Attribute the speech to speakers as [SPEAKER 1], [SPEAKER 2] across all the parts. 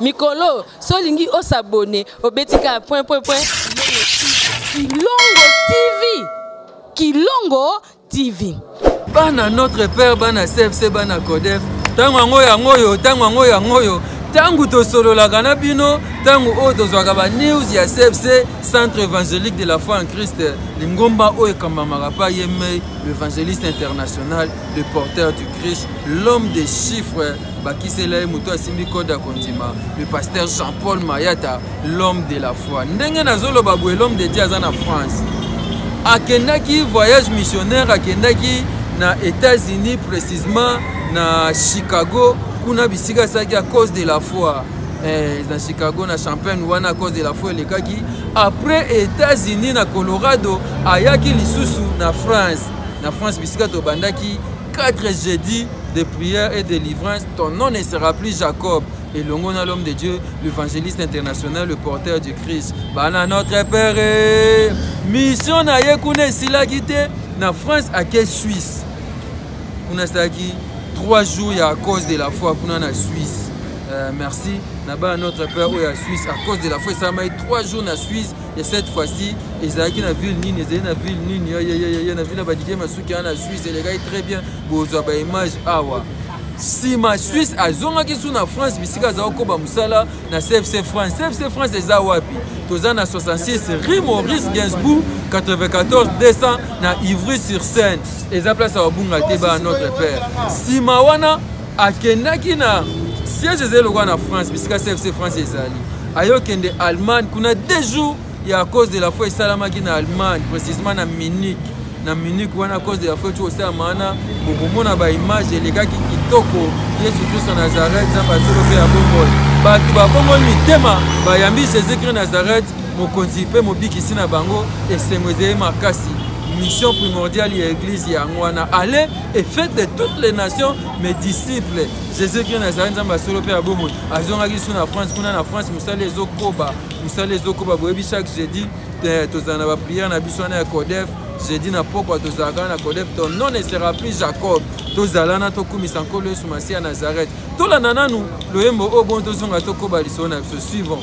[SPEAKER 1] Mikolo, solingi o s'abonner au betika point. Kilongo TV.
[SPEAKER 2] Bana notre père, bana CFC, bana Codef. Tango ngoyo. Tango to solo la gana bino, tango o to zwaka news ya CFC, Centre évangélique de la foi en Christ. Lingomba o ekamba marapa yeme, l'évangéliste international, le porteur du Christ, l'homme des chiffres, Bakisele Muto Asimbi Koda Kontima, le pasteur Jean-Paul Mayata, l'homme de la foi. Ndenge nazolo babou l'homme de Dieu en France. Akendaki voyage missionnaire, akendaki na États-Unis précisément na Chicago. Kuna bisika saki à cause de la foi. Dans Chicago, na Champagne, wana à cause de la foi les kaki. Après États-Unis na Colorado, ayaki lisusu na France. Na France bisika to bandaki 4 jeudis de prière et de délivrance. Ton nom ne sera plus Jacob. Et l'ongo na l'homme de Dieu, l'évangéliste international, le porteur du Christ. Bana notre père. Mission na yekune silagite na France à quelle Suisse. Kuna saki 3 jours à cause de la foi pour la Suisse. Merci. Là-bas, notre père est à Suisse à cause de la foi. Ça m'a eu 3 jours en Suisse. Et cette fois-ci, ils ont été dans la ville Nîmes. Ils ont la ville Nîmes. Il y a la ville en Suisse. Et les gars, très bien. Vous avez une image. Si ma Suisse a zonga qui sont en France, bisika za okoba musala na CFC France. CFC France est à wapi. Tozan na 66 rue Maurice Gainsbourg 94 200 na Ivry-sur-Seine. Et za place à Obunga Teba notre père. Si ma wana akendaki na siège de logo na France, bisika CFC France ezali. Ayo kende Allemagne kuna 2 jours et à cause de la foi salamaki na Allemagne, précisément na Munich. Na Munich wana à cause de la foi tu aussi amana bomona ba image les gars qui kitoko Yesu Christ Nazareth zamba solo pe abomol batu ba bomol mitema ba yambi Jésus-Christ Nazareth mokonzi pe mobikisi na bango et semweze makasi mission primordiale de l'église ya ngwana allez et faites de toutes les nations mes disciples Jésus-Christ Nazareth zamba solo pe abomol azonga kisu na France kuna na France musale ezokoba boyebi chaque jeudi tozana ba prière na biso na Codef. J'ai dit na poko tozalaka na Codef ton nom ne sera plus Jacob. Tozalana tokumisa nkolo Yesu Masiya ya Nazareth. Tolanda nanu loyembo o bon tozonga tokoba liso na biso suivant.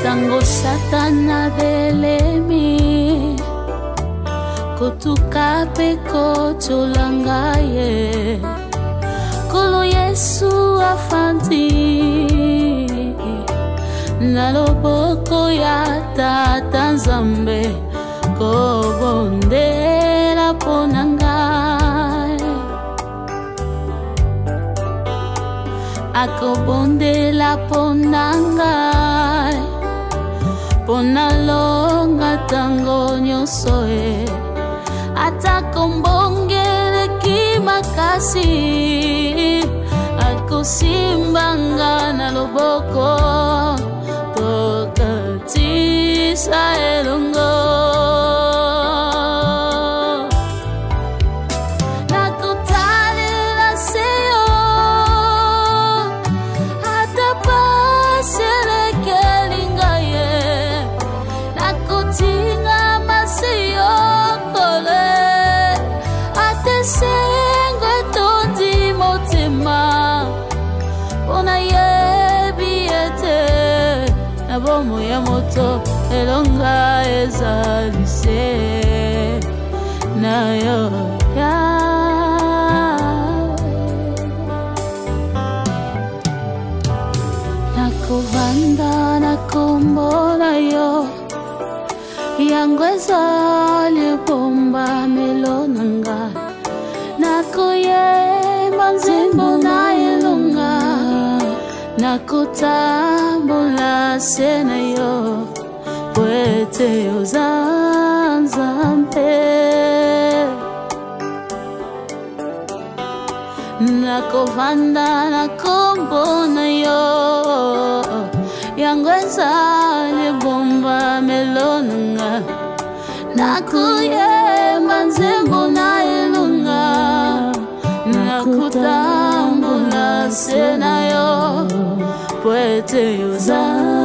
[SPEAKER 3] Tango Satana belemi Kotuka peko cholangaye Kolo Yesu afanti Naloboko ya tata Nzambe Kobondela ponangaye Akobondela ponangaye Ponalonga tango nyosoe Atakombongele kimakasi Akosimbanga na loboko Tokatisa elongo Bomo ya moto elonga ezalise na yo ya nakovanda nakombola yo yango ezali bomba melonanga nakoyemba nzembo na elonga Nakutambola sena yo Kwete yo zanzampe Nakovanda nakombona yo Yangweza bomba melonanga Nakuyemba nzembo na elunga Nakutambola sena yo Puete usar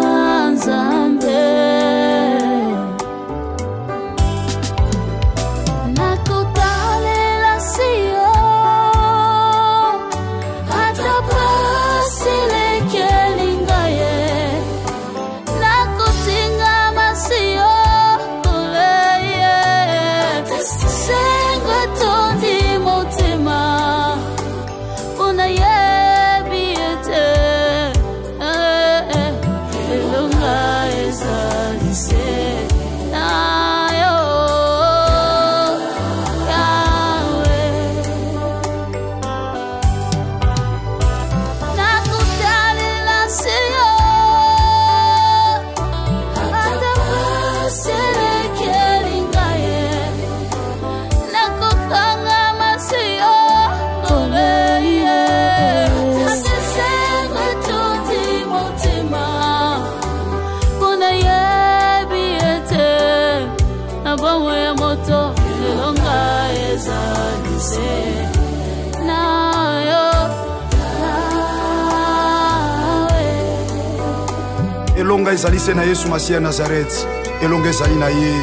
[SPEAKER 4] elonga ezali se na Yesu Masiya ya Nazareth elonga ezali na ye.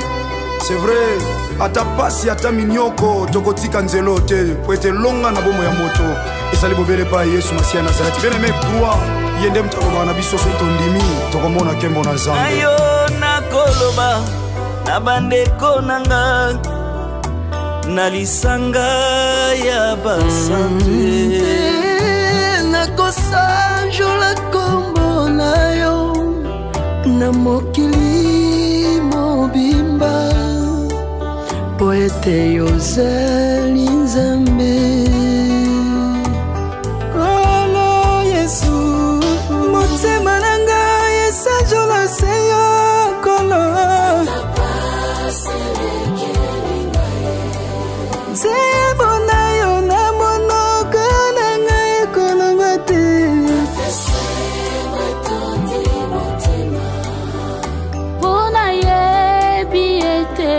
[SPEAKER 4] C'est vrai, ata pasi ata minyoko tokotika nzelo te po ete longa na bomo ya moto ezali bobele pa Yesu Masiya ya Nazareth. Bien aimé, croix yende mutaloba na biso so tondimi tokomona kembo na Nzambe.
[SPEAKER 5] Ayo nakoloba na bandeko nanga na lisanga ya basante
[SPEAKER 6] nakosanjola kombo na yo na mokili mobimba po ete yozali Nzambe. Kolo Yesu motema nanga esanjola seyo kolo Zebona yo na monoko na ngai kolonga te.
[SPEAKER 3] Pona yebi ete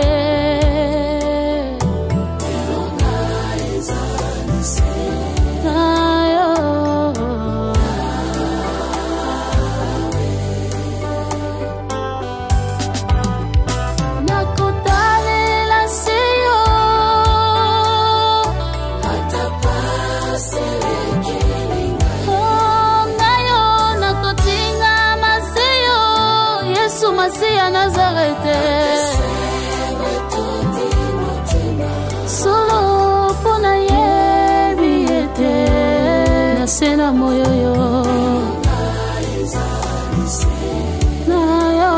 [SPEAKER 3] Masiya ya Nazareth solo pona yebi ete nasena moyoyo na yo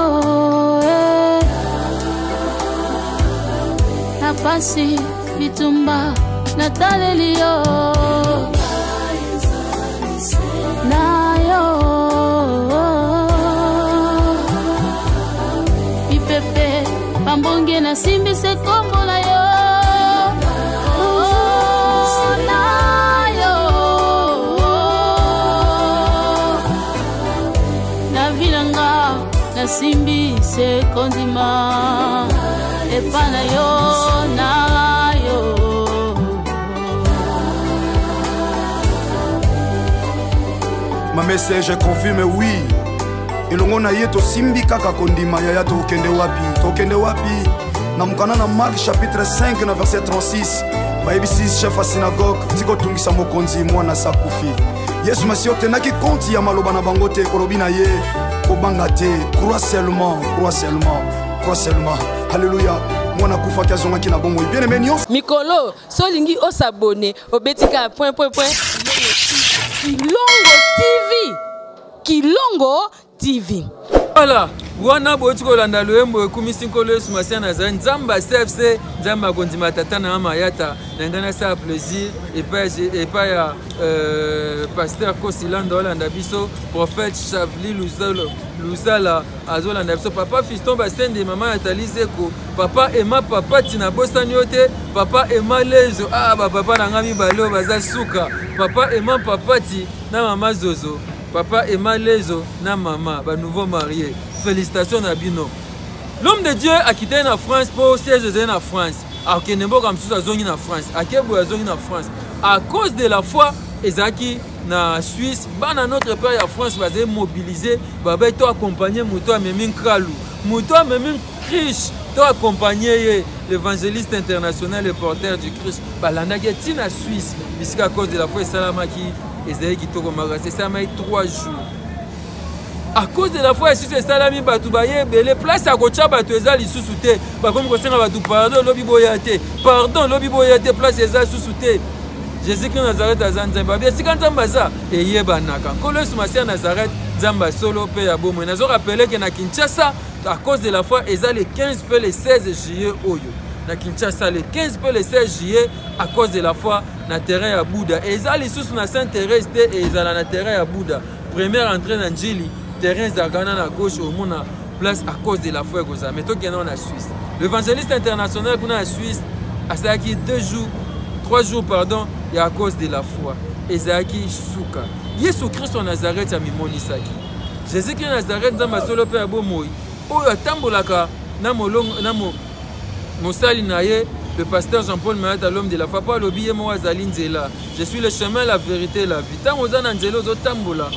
[SPEAKER 3] na pasi bitumba na taleli yo na yo Bambonge na simbi se kombo na yo na yo na vilanga na simbi se kondima epa na yo na yo
[SPEAKER 4] Ma message confirme oui. Elongo na ye to simbi kaka kondima yaya to kende wapi na mukana na Marc chapitre 5 na verset 36 baibisi chef a synagogue tiko tungisa mokonzi mwana sakufi Yesu Masiya tenaki konti ya maloba na bango te kolobi na ye kobanga te crois seulement Alléluia. Mwana kufa kiazonga kina bongo bien aimé nyos
[SPEAKER 1] mikolo solingi osabone obetika point Kilongo TV.
[SPEAKER 2] Voilà, wana boti kolanda loyembo ekumisi nkolo Yesu Masiya ya Nazareth Nzamba CFC Nzamba kondima tata na mama yata nangana sa plaisir et pas ya pasteur Kosilanda olanda biso prophète Chavli Luzala azolanda biso papa fiston basende mama Natalize ko papa ema papa tina bosani yote papa ema lezo ba papa nanga mibalo baza suka papa ema papa ti na mama Zozo papa Emma Lezo na maman, ba nouveau marié. Félicitations à Bino. L'homme de Dieu a quitté la France pour siège en France. A Kenembo comme sous zone en France. A Kebo zone en France. À cause de la foi, Ezaki na Suisse, bana notre père en France va se mobiliser, va to accompagner muto memin kralu. Muto memin Christ, to accompagner l'évangéliste international et porteur du Christ. Balanda qui na Suisse, puisqu'à cause de la foi Salamaki c'est ça mais 3 jours. À cause de la foi, si c'est salami batoubaye, les places à Gocha batueza li sous-souté. Par contre, quand on va tout pardon, lobby boyate. Pardon, lobby boyate, place eza sous-souté. Jésus-Christ Nazareth à Zanzamba. Bien, si quand on va ça, et yebanaka. Quand le Masiya Nazareth, Zamba solo pe ya bomo. Nous avons rappelé que na Kinshasa, à cause de la foi, ils ont les 15 et les 16 juillet oyo. Na Kinshasa les 15 et les 16 juillet à cause de la foi na terrain à Bouddha et ils allaient sous na Saint-Thérèse et ils allaient na terrain à Bouddha première entrée dans Njili terrain Zagana na gauche au monde place à cause de la foi goza mais toi qui est en Suisse l'évangéliste international qu'on a en Suisse à ça qui 3 jours pardon et à cause de la foi Ezaki Souka Yesu Christ en Nazareth a mimoni saki Jésus Christ Nazareth dans ma solo pe abomoi o atambolaka na molongo na mo Mosali Naye, le pasteur Jean-Paul Mayata, l'homme de la foi, pas l'obie moi Zalinzela. Je suis le chemin, la vérité, la vie. Tant aux ananzelo zotambola.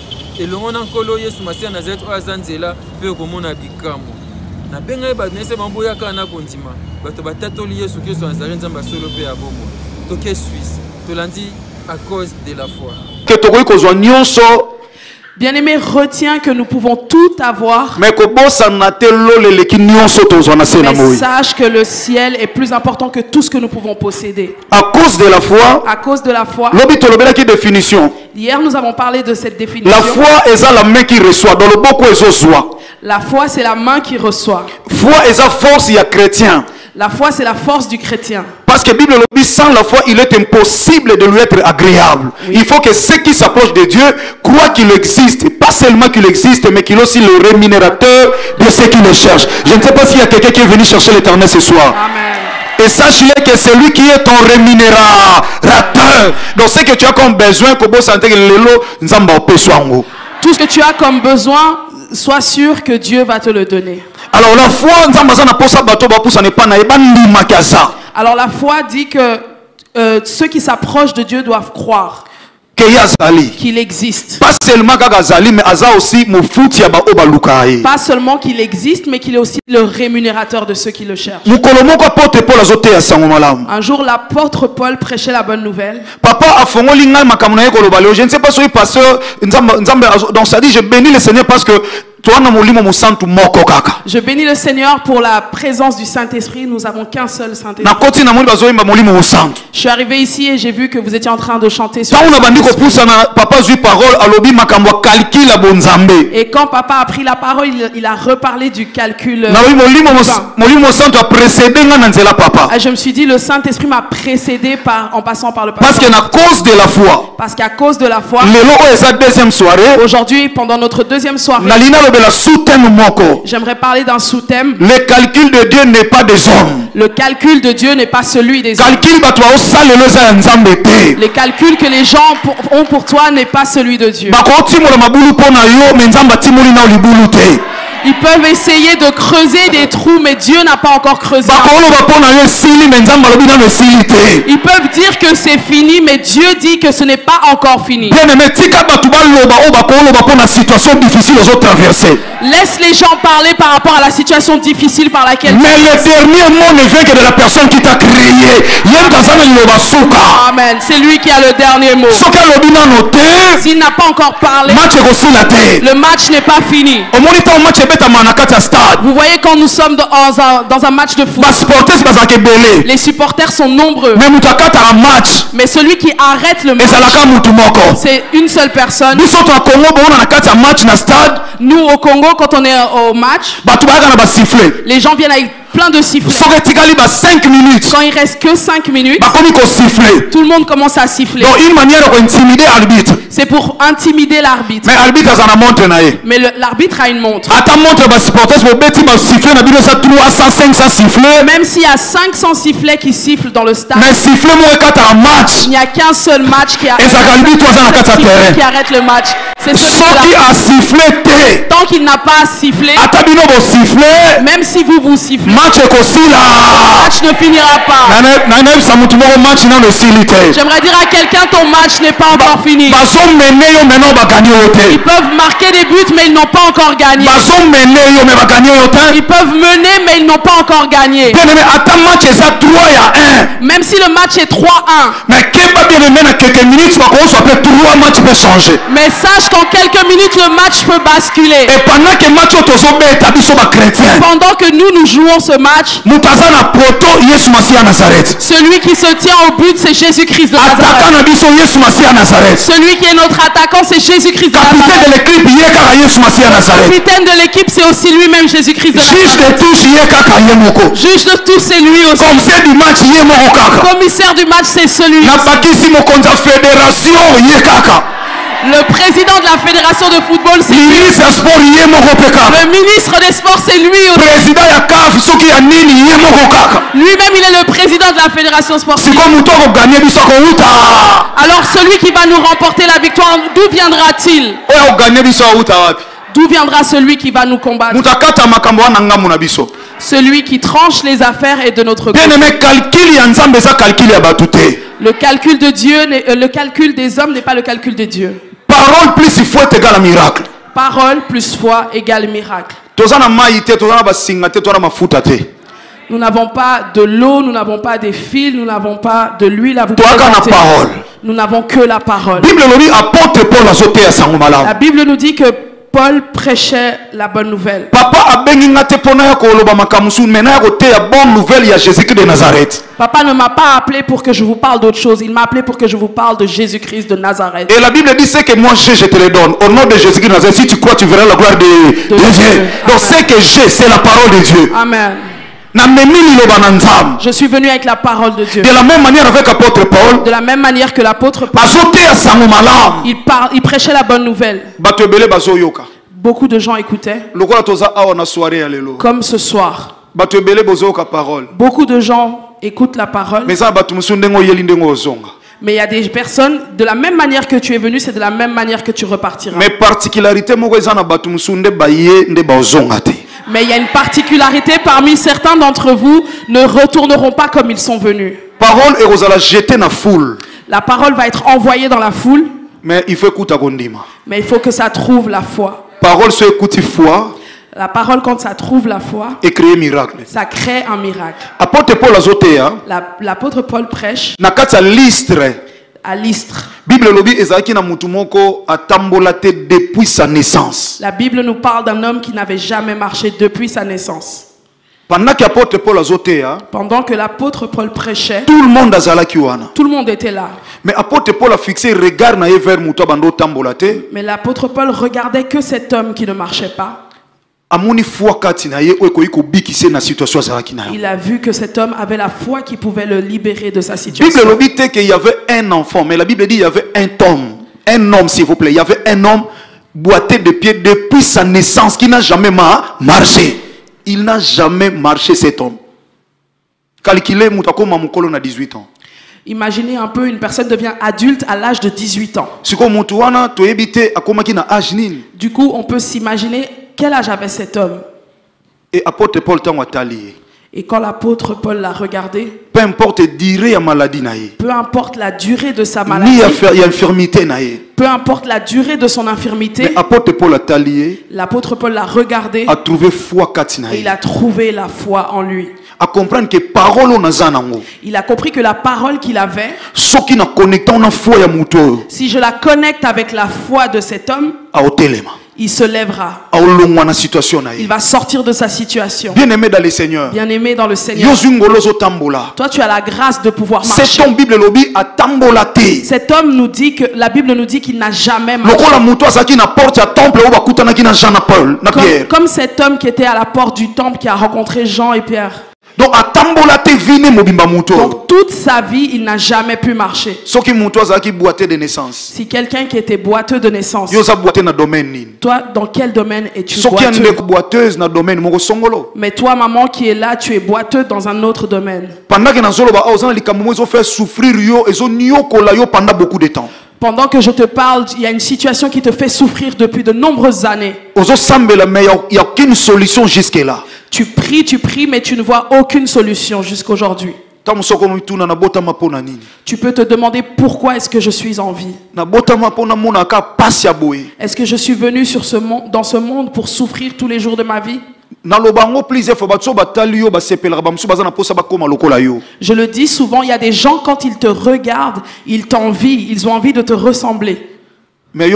[SPEAKER 2] elongo na nkolo Yesu Masiya Nazareth oyo aza nzela mpe okomona bikambo. Nabenga ye banese bamboya kaka na kondima bato batatoli Yesu Kristo Nazareth nzambe asolo mpe ya bomoi. Toke Suisse tolandi à cause de la foi.
[SPEAKER 4] Que tokoki kozwa nyonso.
[SPEAKER 6] Bien-aimé, retiens que nous pouvons tout avoir.
[SPEAKER 4] Mais
[SPEAKER 6] sache que le ciel est plus important que tout ce que nous pouvons posséder.
[SPEAKER 4] À cause de la foi.
[SPEAKER 6] À cause de la foi.
[SPEAKER 4] Définition.
[SPEAKER 6] Hier, nous avons parlé de cette définition.
[SPEAKER 4] La foi est la main qui reçoit. Dans le beaucoup
[SPEAKER 6] la foi, c'est la main qui reçoit.
[SPEAKER 4] Foi est la force il y a chrétien.
[SPEAKER 6] La foi, c'est la force du chrétien.
[SPEAKER 4] Parce que la Bible dit, sans la foi, il est impossible de lui être agréable. Oui. Il faut que ceux qui s'approchent de Dieu croient qu'il existe. Pas seulement qu'il existe, mais qu'il est aussi le rémunérateur de ceux qui le cherchent. Je ne sais pas s'il y a quelqu'un qui est venu chercher l'Éternel ce soir.
[SPEAKER 6] Amen.
[SPEAKER 4] Et sache-le que c'est lui qui est ton rémunérateur. Donc ce que tu as comme besoin, tout
[SPEAKER 6] ce que tu as comme besoin, sois sûr que Dieu va te le donner.
[SPEAKER 4] Alors la foi,
[SPEAKER 6] alors la foi dit que ceux qui s'approchent de Dieu doivent croire qu'il existe.
[SPEAKER 4] Pas seulement
[SPEAKER 6] qu'il existe, mais qu'il est aussi le rémunérateur de ceux qui le cherchent. Un jour, l'apôtre Paul prêchait la bonne nouvelle.
[SPEAKER 4] Papa a je ne sais pas si pasteur, donc ça dit je bénis le Seigneur parce que
[SPEAKER 6] je bénis le Seigneur pour la présence du Saint-Esprit. Nous n'avons qu'un seul Saint-Esprit. Je suis arrivé ici et j'ai vu que vous étiez en train de chanter sur et quand papa a pris la parole, il a reparlé du calcul. Je me suis dit, le Saint-Esprit m'a précédé en passant par le papa.
[SPEAKER 4] Parce qu'à cause de la foi.
[SPEAKER 6] Parce qu'à cause de la foi. Aujourd'hui, pendant notre deuxième soirée, j'aimerais parler d'un sous-thème.
[SPEAKER 4] Le calcul de Dieu n'est pas des hommes.
[SPEAKER 6] Le calcul de Dieu n'est pas celui des hommes. Les calculs que les gens ont pour toi n'est pas celui de Dieu. Ils peuvent essayer de creuser des trous, mais Dieu n'a pas encore creusé. Ils peuvent dire que c'est fini, mais Dieu dit que ce n'est pas encore fini. Laisse les gens parler par rapport à la situation difficile par laquelle.
[SPEAKER 4] Mais le dernier mot ne vient que de la personne qui t'a créé.
[SPEAKER 6] Amen. C'est lui qui a le dernier mot. S'il n'a pas encore parlé, le match n'est pas fini. Vous voyez quand nous sommes dans un match de foot, les supporters sont nombreux. Mais celui qui arrête le match, c'est une seule personne. Nous au Congo, quand on est au match, les gens viennent avec plein de sifflets. Quand il reste que 5 minutes, tout le monde commence à siffler.
[SPEAKER 4] Donc une manière d'intimider l'arbitre.
[SPEAKER 6] C'est pour intimider l'arbitre.
[SPEAKER 4] Mais l'arbitre a une montre.
[SPEAKER 6] Mais l'arbitre a une montre. Même s'il y a 500 sifflets qui sifflent dans le stade, il n'y a qu'un seul match qui arrête le match. C'est celui qui a sifflé. Tant qu'il n'a pas sifflé, même si vous sifflez, le match ne finira pas. J'aimerais dire à quelqu'un, ton match n'est pas encore fini. Ils peuvent marquer des buts, mais ils n'ont pas encore gagné. Ils peuvent mener, mais ils n'ont pas encore gagné. Même si le match est 3-1. Mais sache qu'en quelques minutes, le match peut basculer.
[SPEAKER 4] Et pendant
[SPEAKER 6] que nous jouons ce match, celui qui se tient au but, c'est Jésus-Christ de Nazareth. Celui qui est notre attaquant, c'est Jésus-Christ de Nazareth. Le capitaine de l'équipe, c'est aussi lui-même Jésus-Christ de Nazareth. Juge de tous, c'est lui aussi. Commissaire du match, c'est celui. Le président de la fédération de football, c'est lui. Le ministre des sports, c'est lui aussi. Lui-même, il est le président de la fédération sportive. Alors celui qui va nous remporter la victoire, d'où viendra-t-il? D'où viendra celui qui va nous combattre? Celui qui tranche les affaires est de notre côté. Le calcul de Dieu, le calcul des hommes n'est pas le calcul de Dieu.
[SPEAKER 4] Parole plus foi est égal à miracle.
[SPEAKER 6] Parole plus foi égale miracle. Nous n'avons pas de l'eau, nous n'avons pas des fils, nous n'avons pas de l'huile à vous présenter. Nous n'avons que la parole. La Bible nous dit que Paul prêchait la bonne nouvelle. Papa ne m'a pas appelé pour que je vous parle d'autre chose. Il m'a appelé pour que je vous parle de Jésus-Christ de Nazareth. Et la Bible dit c'est que moi je te le donne. Au nom de Jésus-Christ de Nazareth, si tu crois, tu verras la gloire de Dieu. Donc c'est que j'ai, c'est la parole de Dieu. Amen. Je suis venu avec la parole de Dieu. De la même manière avec l'apôtre Paul. De la même manière que l'apôtre Paul. Il prêchait la bonne nouvelle. Beaucoup de gens écoutaient. Comme ce soir. Beaucoup de gens écoutent la parole. Mais il y a des personnes, de la même manière que tu es venu, c'est de la même manière que tu repartiras. Mais il y a une particularité, parmi certains d'entre vous ne retourneront pas comme ils sont venus. La parole va être envoyée dans la foule. Mais il faut que ça trouve la foi. La parole, quand ça trouve la foi, ça crée un miracle. L'apôtre Paul prêche à Lystre. Depuis sa naissance. La Bible nous parle d'un homme qui n'avait jamais marché depuis sa naissance. Pendant que l'apôtre Paul prêchait, tout le monde était là. Mais l'apôtre Paul a fixé regard vers mais l'apôtre Paul regardait que cet homme qui ne marchait pas. Il a vu que cet homme avait la foi qui pouvait le libérer de sa situation. La Bible dit qu'il y avait un enfant, mais la Bible dit qu'il y avait un homme. Un homme, s'il vous plaît. Il y avait un homme boité de pied depuis sa naissance qui n'a jamais marché. Il n'a jamais marché, cet homme. Calculez, Moutakoma Moukolon a 18 ans. Imaginez un peu, une personne devient adulte à l'âge de 18 ans. Du coup, on peut s'imaginer quel âge avait cet homme. Et apôtre Paul et quand l'apôtre Paul l'a regardé, peu importe la durée de sa maladie, peu importe la durée de son infirmité, l'apôtre Paul l'a regardé, et il a trouvé la foi en lui. À comprendre que parole il a compris que la parole qu'il avait, si je la connecte avec la foi de cet homme, il se lèvera. Il va sortir de sa situation. Bien-aimé dans le Seigneur. Bien-aimé dans le Seigneur. Toi, tu as la grâce de pouvoir marcher. Cet homme nous dit que la Bible nous dit qu'il n'a jamais marché. Comme cet homme qui était à la porte du temple qui a rencontré Jean et Pierre. Donc toute sa vie, il n'a jamais pu marcher. Si quelqu'un qui était boiteux de naissance, toi, dans quel domaine es-tu boiteux? Mais toi, maman qui est là, tu es boiteux dans un autre domaine. Pendant que je te parle, il y a une situation qui te fait souffrir depuis de nombreuses années. Il n'y a aucune solution jusque-là. Tu pries, mais tu ne vois aucune solution jusqu'aujourd'hui. Tu peux te demander pourquoi est-ce que je suis en vie. Est-ce que je suis venu dans ce monde pour souffrir tous les jours de ma vie? Je le dis souvent, il y a des gens, quand ils te regardent, ils t'envient, ils ont envie de te ressembler. Mais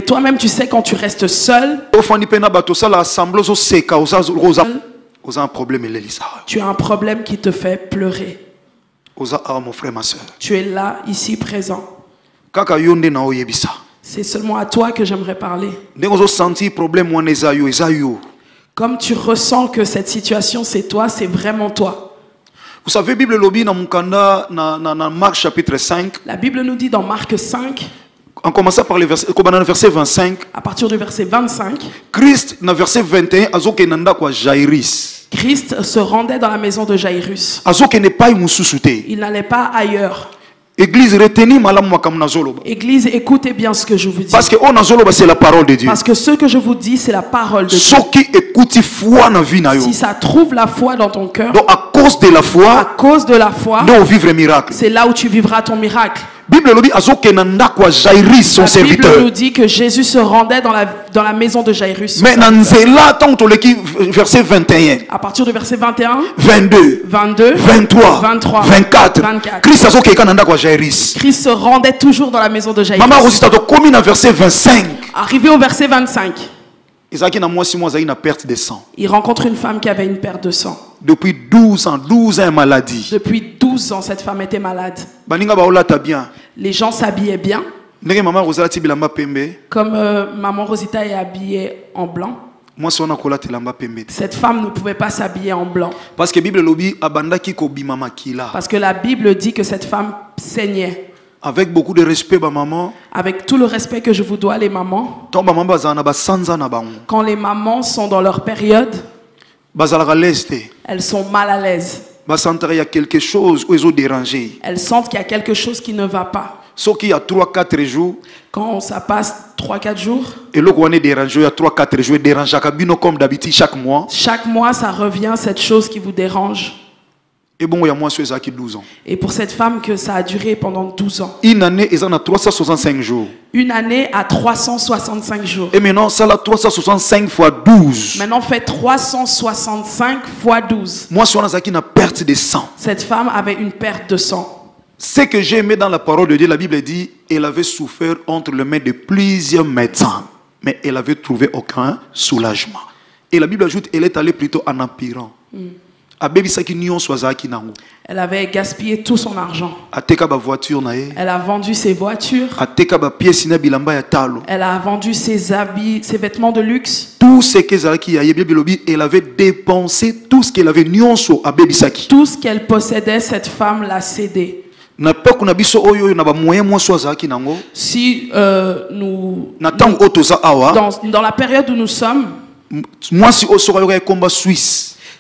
[SPEAKER 6] toi-même, tu sais, quand tu restes seul, tu as un problème qui te fait pleurer. Tu es là, ici, présent. C'est seulement à toi que j'aimerais parler. Comme tu ressens que cette situation, c'est toi, c'est vraiment toi. Vous savez, Bible lobby dans Marc chapitre 5. La Bible nous dit dans Marc 5. En commençant par le verset 25. À partir du verset 25. Christ, dans verset 21, Christ se rendait dans la maison de Jairus. Il n'allait pas ailleurs. Église, retenez Église, écoutez bien ce que je vous dis. Parce que c'est la parole de Dieu. Parce que ce que je vous dis, c'est la parole de Dieu. Si ça trouve la foi dans ton cœur, donc à cause de la foi, c'est là où tu vivras ton miracle.
[SPEAKER 4] Bible son serviteur.
[SPEAKER 6] La Bible nous dit que Jésus se rendait dans la maison de Jairus.
[SPEAKER 4] Mais verset 21.
[SPEAKER 6] À partir du verset 21,
[SPEAKER 4] 22, 23, 24.
[SPEAKER 6] Christ se rendait toujours dans la maison de Jairus.
[SPEAKER 4] Maman Rosita, commis dans verset 25.
[SPEAKER 6] Arrivé au verset 25.
[SPEAKER 4] Il
[SPEAKER 6] rencontre une femme qui avait une perte de sang.
[SPEAKER 4] Depuis 12 ans maladie.
[SPEAKER 6] Depuis 12 ans, cette femme était malade. Les gens s'habillaient bien. Comme maman Rosita est habillée en blanc. Cette femme ne pouvait pas s'habiller en blanc. Parce que la Bible dit que cette femme saignait.
[SPEAKER 4] Avec beaucoup de respect, maman.
[SPEAKER 6] Avec tout le respect que je vous dois, les mamans. Quand les mamans sont dans leur période, elles sont mal à l'aise.
[SPEAKER 4] Il y a quelque chose où ils dérangé.
[SPEAKER 6] Elles sentent qu'il y a quelque chose qui ne va pas.
[SPEAKER 4] Sauf qu'il y a 3-4 jours.
[SPEAKER 6] Quand ça passe 3-4 jours.
[SPEAKER 4] Et là, on est dérangé, il y a 3-4 jours. Dérange comme d'habitude chaque mois.
[SPEAKER 6] Chaque mois, ça revient, cette chose qui vous dérange.
[SPEAKER 4] Et bon, il y a moins qui 12 ans.
[SPEAKER 6] Et pour cette femme que ça a duré pendant 12 ans.
[SPEAKER 4] Une année, ils en ont 365 jours.
[SPEAKER 6] Une année à 365 jours.
[SPEAKER 4] Et maintenant, ça là 365 fois 12.
[SPEAKER 6] Maintenant, fait 365 fois 12.
[SPEAKER 4] Moi, je suis une perte de sang.
[SPEAKER 6] Cette femme avait une perte de sang.
[SPEAKER 4] Ce que j'ai aimé dans la parole de Dieu, la Bible dit, elle avait souffert entre les mains de plusieurs médecins. Mais elle avait trouvé aucun soulagement. Et la Bible ajoute, elle est allée plutôt en empirant.
[SPEAKER 6] Elle avait gaspillé tout son argent. Elle a vendu ses voitures. Elle a vendu ses habits, ses vêtements de luxe.
[SPEAKER 4] Tout ce qu'elle avait dépensé, tout ce qu'elle avait.
[SPEAKER 6] Tout ce qu'elle possédait, cette femme l'a cédé. Si nous dans la période où nous sommes,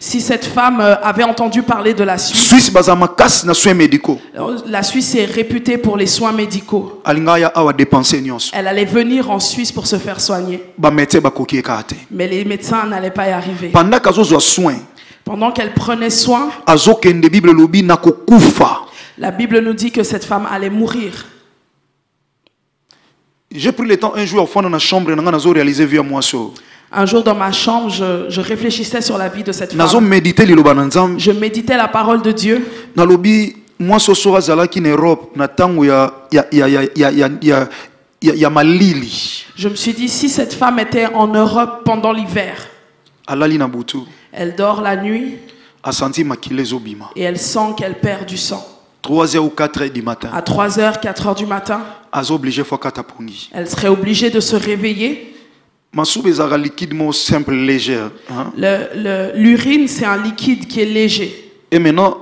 [SPEAKER 6] si cette femme avait entendu parler de la Suisse, la Suisse est réputée pour les soins médicaux. Elle allait venir en Suisse pour se faire soigner. Mais les médecins n'allaient pas y arriver. Pendant qu'elle prenait soin, la Bible nous dit que cette femme allait mourir.
[SPEAKER 4] J'ai pris le temps un jour au fond de la chambre et réalisé via moi.
[SPEAKER 6] Un jour dans ma chambre, je réfléchissais sur la vie de cette femme. Je méditais la parole de Dieu. Je me suis dit, si cette femme était en Europe pendant l'hiver, elle dort la nuit et elle sent qu'elle perd du sang.
[SPEAKER 4] 3h ou 4h du matin.
[SPEAKER 6] À 3h, 4h du matin, elle serait obligée de se réveiller. L'urine, c'est un liquide qui est léger.
[SPEAKER 4] Et maintenant,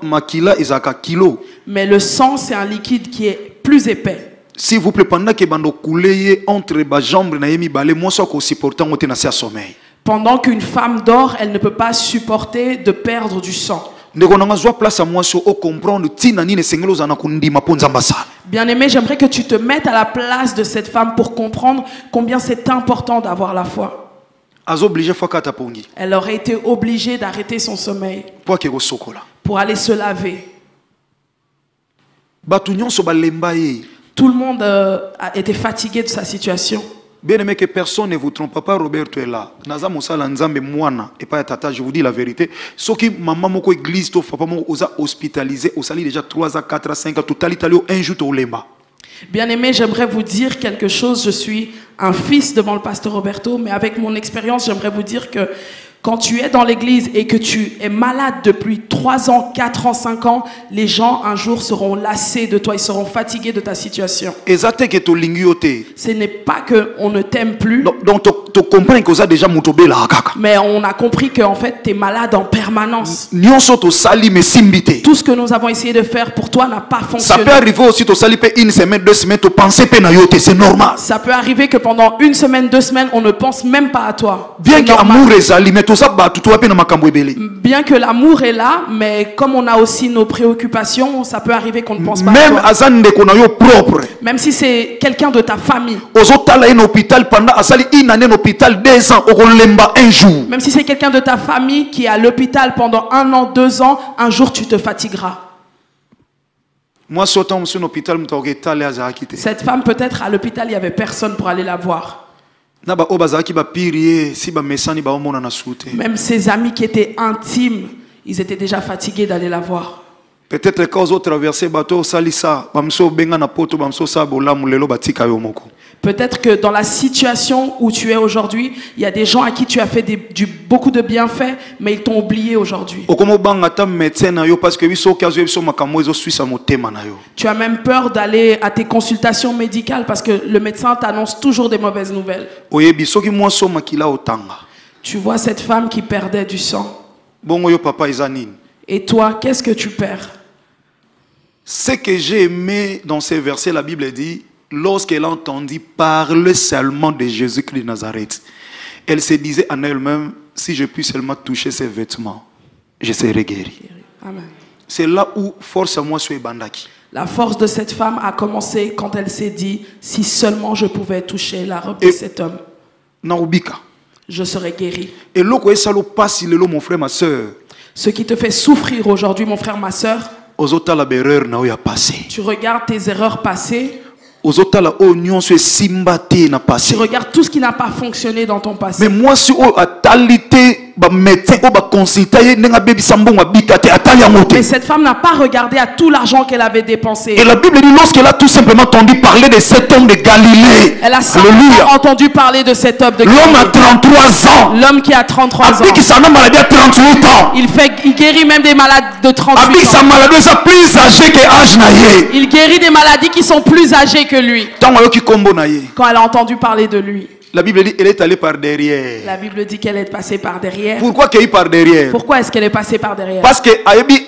[SPEAKER 6] mais le sang, c'est un liquide qui est plus épais.
[SPEAKER 4] S'il vous plaît, pendant que bando coulé entre les jambes,
[SPEAKER 6] pendant qu'une femme dort, elle ne peut pas supporter de perdre du sang. Bien-aimé, j'aimerais que tu te mettes à la place de cette femme pour comprendre combien c'est important d'avoir la foi. Elle aurait été obligée d'arrêter son sommeil pour aller se laver. Tout le monde a été fatigué de sa situation.
[SPEAKER 4] Bien aimé, que personne ne vous trompe. Papa Roberto est là. Naza Moussala Nzambe Mouana et pas tata, je vous dis la vérité. Ce qui maman moko église to papa moko osa hospitalisé, au sali déjà 3 à 4 à 5 à total italio un jour au lemba.
[SPEAKER 6] Bien aimé, j'aimerais vous dire quelque chose. Je suis un fils devant le pasteur Roberto, mais avec mon expérience, j'aimerais vous dire que quand tu es dans l'église et que tu es malade depuis 3 ans, 4 ans, 5 ans, les gens un jour seront lassés de toi, ils seront fatigués de ta situation. Ce n'est pas qu'on ne t'aime plus.
[SPEAKER 4] Donc tu comprends que ça déjà
[SPEAKER 6] mais on a compris qu'en fait tu es malade en permanence. Tout
[SPEAKER 4] ce
[SPEAKER 6] que nous avons essayé de faire pour toi n'a pas fonctionné.
[SPEAKER 4] Ça peut arriver aussi tu sali pe 1 semaine, 2 semaines, tu penses pe na yote, c'est normal.
[SPEAKER 6] Ça peut arriver que pendant 1 semaine, 2 semaines, on ne pense même pas à toi.
[SPEAKER 4] Bien que l'amour est sali, mais
[SPEAKER 6] bien que l'amour est là, mais comme on a aussi nos préoccupations, ça peut arriver qu'on ne pense pas
[SPEAKER 4] même
[SPEAKER 6] à toi.
[SPEAKER 4] Propre.
[SPEAKER 6] Même si c'est quelqu'un de ta famille. Même si c'est quelqu'un de ta famille qui est à l'hôpital pendant 1 an, 2 ans, un jour tu te fatigueras.
[SPEAKER 4] Moi, sautant sur l'hôpital,
[SPEAKER 6] cette femme, peut-être à l'hôpital, il n'y avait personne pour aller la voir. Même ses amis qui étaient intimes, ils étaient déjà fatigués d'aller la voir.
[SPEAKER 4] Peut-être que quand ils ont traversé le bateau,
[SPEAKER 6] peut-être que dans la situation où tu es aujourd'hui, il y a des gens à qui tu as fait beaucoup de bienfaits, mais ils t'ont oublié aujourd'hui. Tu as même peur d'aller à tes consultations médicales parce que le médecin t'annonce toujours des mauvaises nouvelles. Tu vois cette femme qui perdait du sang. Et toi, qu'est-ce que tu perds?
[SPEAKER 4] Ce que j'ai aimé dans ces versets, la Bible dit, lorsqu'elle a entendu parler seulement de Jésus-Christ de Nazareth, elle se disait en elle-même, si je puis seulement toucher ses vêtements, je serai guéri. C'est là où force à moi soit bandaki.
[SPEAKER 6] La force de cette femme a commencé quand elle s'est dit, si seulement je pouvais toucher la robe de cet homme, je serais guéri.
[SPEAKER 4] Et mon frère, ma soeur,
[SPEAKER 6] ce qui te fait souffrir aujourd'hui, mon frère, ma soeur, tu regardes tes erreurs passées. Tu regardes tout ce qui n'a pas fonctionné dans ton passé.
[SPEAKER 4] Mais moi, si
[SPEAKER 6] mais cette femme n'a pas regardé à tout l'argent qu'elle avait dépensé.
[SPEAKER 4] Et la Bible dit, lorsqu'elle a tout simplement entendu parler de cet homme de Galilée,
[SPEAKER 6] elle a simplement entendu parler de cet homme de Galilée.
[SPEAKER 4] L'homme a 33 ans.
[SPEAKER 6] L'homme qui a 33 ans. Il guérit même des malades de 38 ans. Il guérit des maladies qui sont plus âgées que lui. Quand elle a entendu parler de lui.
[SPEAKER 4] La Bible dit qu'elle est allée par derrière.
[SPEAKER 6] La Bible dit qu'elle est passée par derrière.
[SPEAKER 4] Pourquoi qu'elle est par derrière?
[SPEAKER 6] Pourquoi est-ce qu'elle est passée par derrière?
[SPEAKER 4] Parce que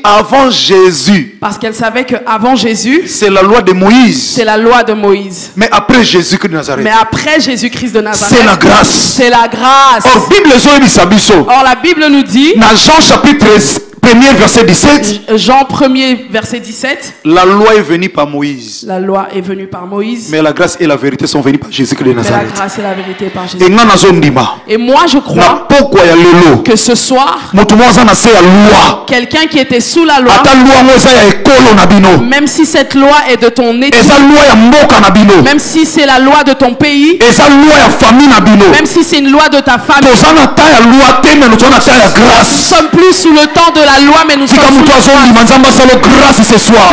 [SPEAKER 4] avant Jésus.
[SPEAKER 6] Parce qu'elle savait que avant Jésus.
[SPEAKER 4] C'est la loi de Moïse.
[SPEAKER 6] C'est la loi de Moïse.
[SPEAKER 4] Mais après Jésus-Christ de Nazareth.
[SPEAKER 6] Mais après Jésus-Christ de Nazareth.
[SPEAKER 4] C'est la grâce.
[SPEAKER 6] C'est la grâce.
[SPEAKER 4] Or
[SPEAKER 6] la Bible nous dit.
[SPEAKER 4] Dans Jean chapitre 1er verset 17.
[SPEAKER 6] Jean 1er verset 17.
[SPEAKER 4] La loi est venue par Moïse.
[SPEAKER 6] La loi est venue par Moïse.
[SPEAKER 4] Mais la grâce et la vérité sont venues par Jésus-Christ de Nazareth.
[SPEAKER 6] Mais la grâce et la vérité par Jésus. Et moi je crois que ce soir, quelqu'un qui était sous la loi, même si cette loi est de ton État, même si c'est la loi de ton pays, même si c'est une loi de ta famille, nous sommes plus sous le temps de la loi, mais nous sommes sous la grâce.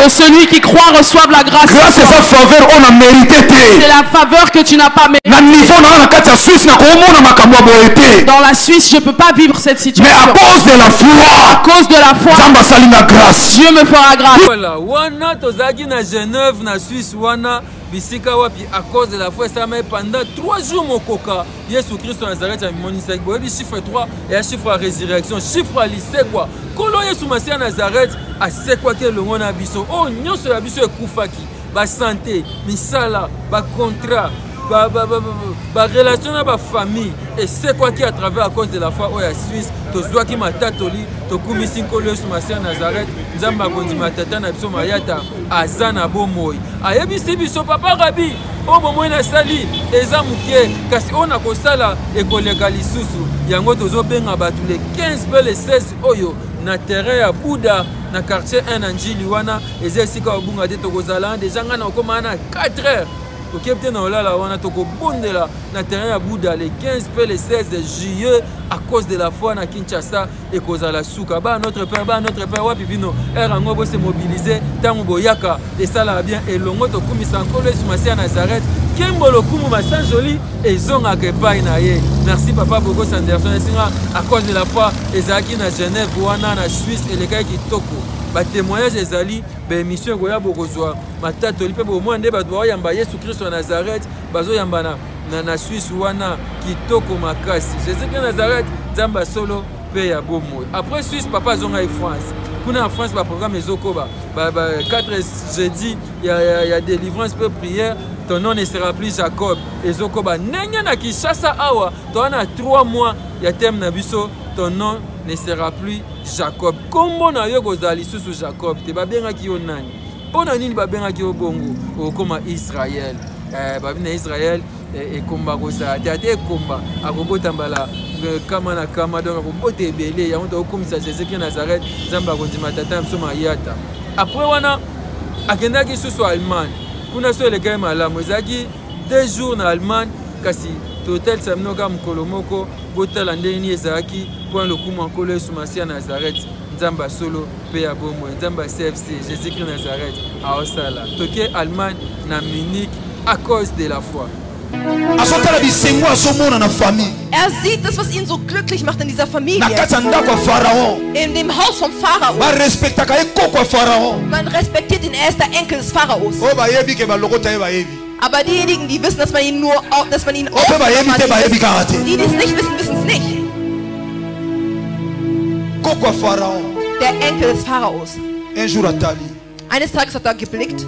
[SPEAKER 6] Que celui qui croit reçoive la grâce.
[SPEAKER 4] C'est sa faveur, on a mérité.
[SPEAKER 6] C'est la faveur que tu n'as pas méritée. Dans la Suisse, je ne peux pas vivre cette situation.
[SPEAKER 4] Mais à cause de la foi,
[SPEAKER 6] Dieu me fera grâce.
[SPEAKER 2] Voilà, wana tozaki na Genève, na Suisse, wana bisika wapi à cause de la foi, ça m'a pendant 3 jours mon coca. Jésus Christ en Nazareth a mis ça. Boyebi chiffre 3 et un chiffre à résurrection, chiffre à lycée quoi. Kolo Jésus Messie en Nazareth a c'est quoi que le monde a biso. Oh nyonso ya biso ekufaki. Ba santé, misala, ba contrat. Relation à ma famille et c'est quoi qui à travers à cause de la foi au Suisse to zwa ki matatoli to kumisi nkolo Yesu Messie à Nazareth nzamba kondima tata na biso mayata azana bomoi ayebisi biso papa rabi o bomoi na sali eza muke kasi ona kosala ekoleka lisusu yango tozo benga batu le 15 pe le 16 oyo na terrain ya Bouddha na quartier 1 na Njili wana eza sika obunga te tokozala déjà ngana okomana 4 heures. Ok, peut-être on a bondela na terrain à Bouddha le 15 et le 16 juillet à cause de la foi na Kinshasa et cause à la souka. Bah notre père wapipino erango bo se mobiliser tango boyaka et ça là bien et longo to kumisa nkolo Yesu Messie à Nazareth kembolo kumu masan joli et zonga ke pai na ye. Merci papa Bogo Sanderson à cause de la foi ezaki na Genève wana na Suisse et les gars qui toko. Ba témoignage ezali ba émission goya bokozwa matatoli pe bo mwande ba doya yamba Yesu Christ en Nazareth bazo yamba na Suisse wana kitoko makasi Jésus Christ Nazareth zamba solo pe ya bomo. Après Suisse papa zonga e France. Kuna en France ba programme ezokoba ba 4 jeudi il y a délivrance peu prière. Ton nom ne sera plus Jacob. Ezokoba nenya na Kinshasa awa to na 3 mois ya thème na biso ton nom ne sera plus Jacob. Comment na yo kozali sous Jacob te babenga ki yo nani? Pona nini babenga ki yo bongo o koma Israël. Babina Israël et komba kosa te komba akobota mbala kama na kama donc akobota ebele ya moto okomisa Jésus Christ Nazareth zamba kondima tata msoma yata. Après wana akendaki lisusu Allemagne kuna so elegaki malamu ezalaki 2 jours na Allemagne kasi total saminoka mokolo moko botala ndenge nini ezalaki mpo lokumu ya nkolo Yesu Masiya Nazareth nzambe asolo mpe ya bomoi nzambe ya CFC Jésus-Christ Nazareth aosala toke Allemagne na Munich à cause de la foi.
[SPEAKER 7] Er sieht das, was ihn so glücklich macht in dieser Familie. In dem Haus vom Pharao. Man respektiert ihn, er ist der Enkel des Pharaos. Aber diejenigen, die wissen, dass man ihn nur, dass man ihn die es nicht wissen, wissen es nicht. Der Enkel des Pharaos. Eines Tages hat er geblickt.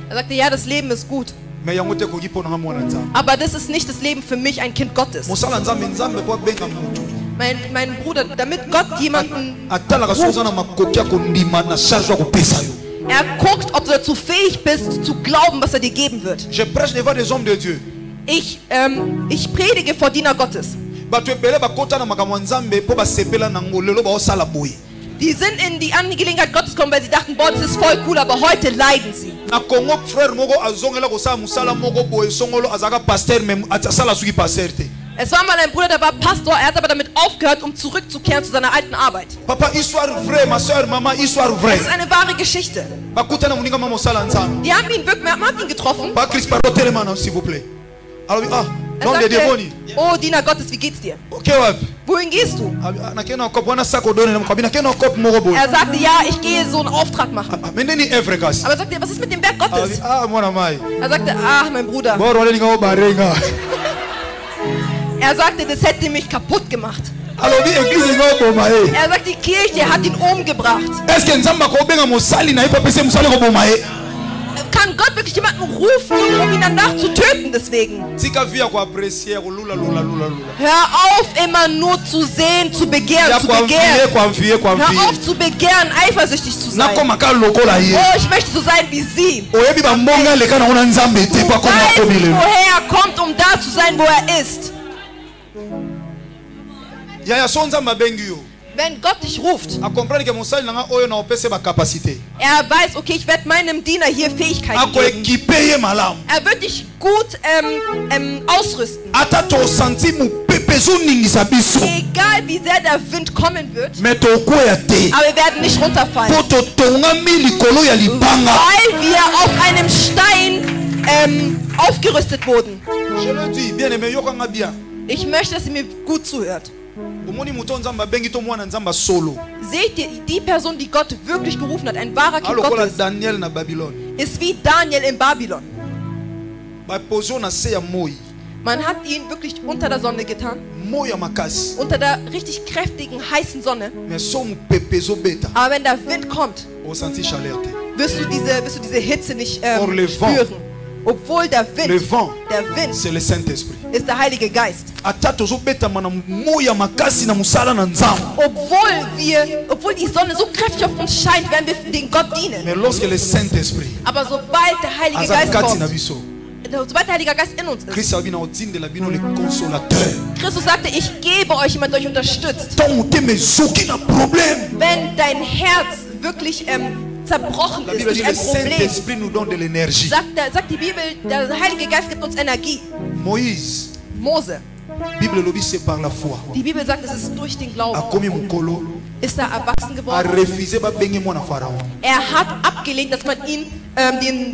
[SPEAKER 7] Er sagte, ja, das Leben ist gut. Aber das ist nicht das Leben für mich, ein Kind Gottes. Mein Bruder, damit Gott jemanden er guckt, ob du dazu fähig bist, zu glauben, was er dir geben wird. Ich predige vor Diener Gottes. Die sind in die Angelegenheit Gottes gekommen, weil sie dachten, boah, das ist voll cool, aber heute leiden sie. Es war mal ein Bruder, der war Pastor, er hat aber damit aufgehört, um zurückzukehren zu seiner alten Arbeit.
[SPEAKER 4] Papa, histoire vraie, ma soeur, maman, histoire vraie.
[SPEAKER 7] Das ist eine wahre Geschichte. Die haben ihn wirklich getroffen. Er sagte, oh Diener Gottes, wie geht's dir? Wohin gehst du? Er sagte, ja, ich gehe so einen Auftrag machen. Aber er sagte, was ist mit dem Werk Gottes? Er sagte, ach, mein Bruder. Er sagte, das hätte mich kaputt gemacht. Er sagt, die Kirche hat ihn umgebracht. Kann Gott wirklich jemanden rufen, um ihn danach zu töten deswegen? Hör auf, immer nur zu sehen, zu begehren, zu begehren. Hör auf zu begehren, eifersüchtig zu sein. Oh, ich möchte so sein wie sie. Du weißt, woher er kommt, um da zu sein, wo er ist. Wenn Gott dich ruft, er weiß, okay, ich werde meinem Diener hier Fähigkeiten geben. Er wird dich gut ausrüsten. Egal wie sehr der Wind kommen wird, aber wir werden nicht runterfallen, weil wir auf einem Stein aufgerüstet wurden. Ich möchte, dass ihr mir gut zuhört. Seht ihr, die Person, die Gott wirklich gerufen hat, ein wahrer Kind Gottes, ist wie Daniel in Babylon. Man hat ihn wirklich unter der Sonne getan, unter der richtig kräftigen, heißen Sonne. Aber wenn der Wind kommt, wirst du diese Hitze nicht spüren. Obwohl der Wind ist der Heilige Geist. Obwohl die Sonne so kräftig auf uns scheint, werden wir den Gott dienen. Aber sobald der Heilige Geist kommt, sobald der Heilige Geist in uns ist, Christus sagte, ich gebe euch jemand, der euch unterstützt. Wenn dein Herz wirklich zerbrochen ist durch ein Problem, sagt die Bibel, der Heilige Geist gibt uns Energie. Mose. Die Bibel sagt, es ist durch den Glauben. Ist er erwachsen geworden. Er hat abgelehnt, dass man ihn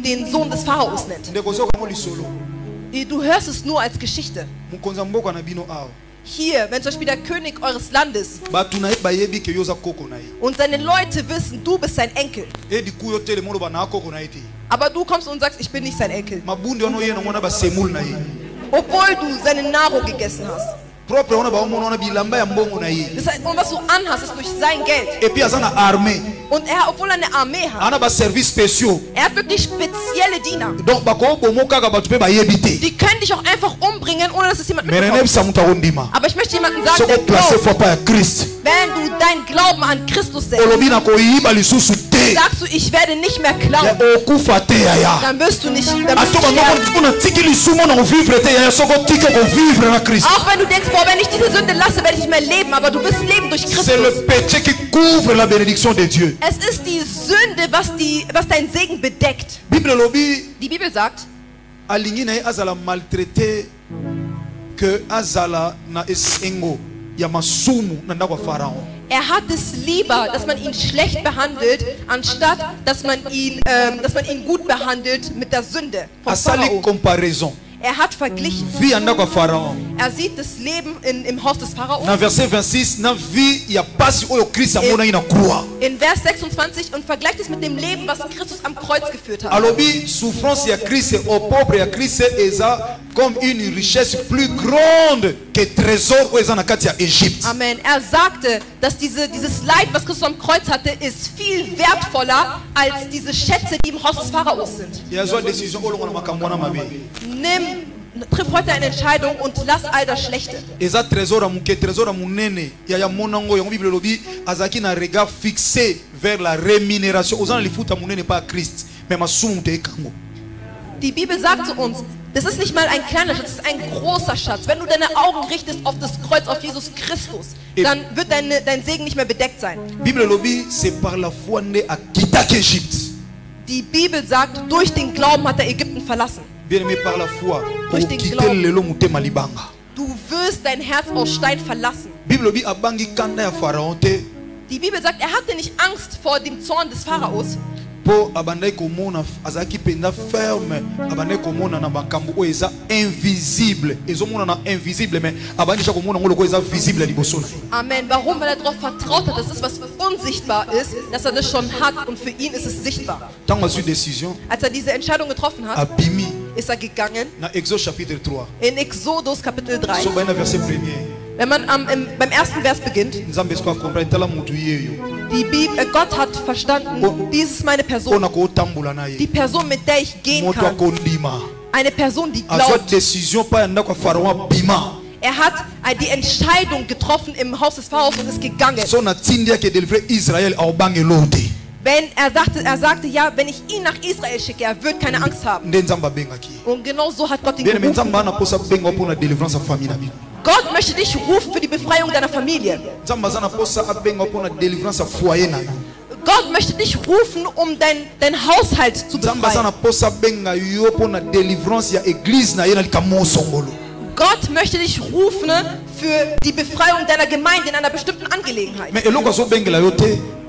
[SPEAKER 7] den Sohn des Pharaos nennt. Du hörst es nur als Geschichte. Hier, wenn zum Beispiel der König eures Landes und seine Leute wissen, du bist sein Enkel, aber du kommst und sagst, ich bin nicht sein Enkel, obwohl du seine Nahrung gegessen hast. Das heißt, und was du anhast, ist durch sein Geld. Und er, obwohl er eine Armee hat, er hat wirklich spezielle Diener. Die können dich auch einfach umbringen, ohne dass es jemand mitbekommt. Aber ich möchte jemandem sagen, der glaubt, wenn du deinen Glauben an Christus setzt, sagst du, ich werde nicht mehr klauen, dann wirst du nicht sterben. Auch wenn du denkst, boah, wenn ich diese Sünde lasse, werde ich nicht mehr mehr leben, aber du wirst leben durch Christus.
[SPEAKER 4] C'est le péché qui couvre la bénédiction de Dieu.
[SPEAKER 7] Es ist die Sünde, was deinen Segen bedeckt.
[SPEAKER 4] Die
[SPEAKER 7] Bibel sagt,
[SPEAKER 4] alingi na azala maltraité que azala na esengo ya masumu na ndako Pharaon.
[SPEAKER 7] Er hat es lieber, dass man ihn schlecht behandelt, anstatt dass man ihn gut behandelt mit der Sünde von Pharao.
[SPEAKER 4] Comparaison.
[SPEAKER 7] Er hat verglichen. Er sieht das Leben im Haus des Pharao. In Vers 26 und vergleicht es mit dem Leben, was Christus am Kreuz geführt hat.
[SPEAKER 4] Comme une richesse plus grande que trésor où en Égypte.
[SPEAKER 7] Amen. Er sagte, dass dieses Leid, was Christus am Kreuz hatte, ist viel wertvoller als diese Schätze, die im Haus des Pharaos sind. Triff heute eine Entscheidung und lass all das Schlechte.
[SPEAKER 4] Regard fixé vers la rémunération.
[SPEAKER 7] Die Bibel sagt zu uns, das ist nicht mal ein kleiner Schatz, das ist ein großer Schatz. Wenn du deine Augen richtest auf das Kreuz, auf Jesus Christus, dann wird dein Segen nicht mehr bedeckt sein. Die Bibel sagt, durch den Glauben hat er Ägypten verlassen. Durch den Glauben. Du wirst dein Herz aus Stein verlassen. Die Bibel sagt, er hatte nicht Angst vor dem Zorn des Pharaos. Amen. Warum? Weil er darauf vertraut hat, dass es was unsichtbar ist, dass er das schon hat und für ihn ist es sichtbar. Als er diese Entscheidung getroffen hat, ist er gegangen in Exodus Kapitel 3. Wenn man beim ersten Vers beginnt, Gott hat verstanden, dies ist meine Person, die Person, mit der ich gehen kann, eine Person, die glaubt. Er hat die Entscheidung getroffen im Haus des Pharaos und ist gegangen. Er sagte, ja, wenn ich ihn nach Israel schicke, er wird keine Angst haben. Und genau so hat Gott ihn gerufen. Gott möchte dich rufen für die Befreiung deiner Familie. Gott möchte dich rufen, um dein Haushalt zu befreien. Gott möchte dich rufen für die Befreiung deiner Gemeinde in einer bestimmten Angelegenheit.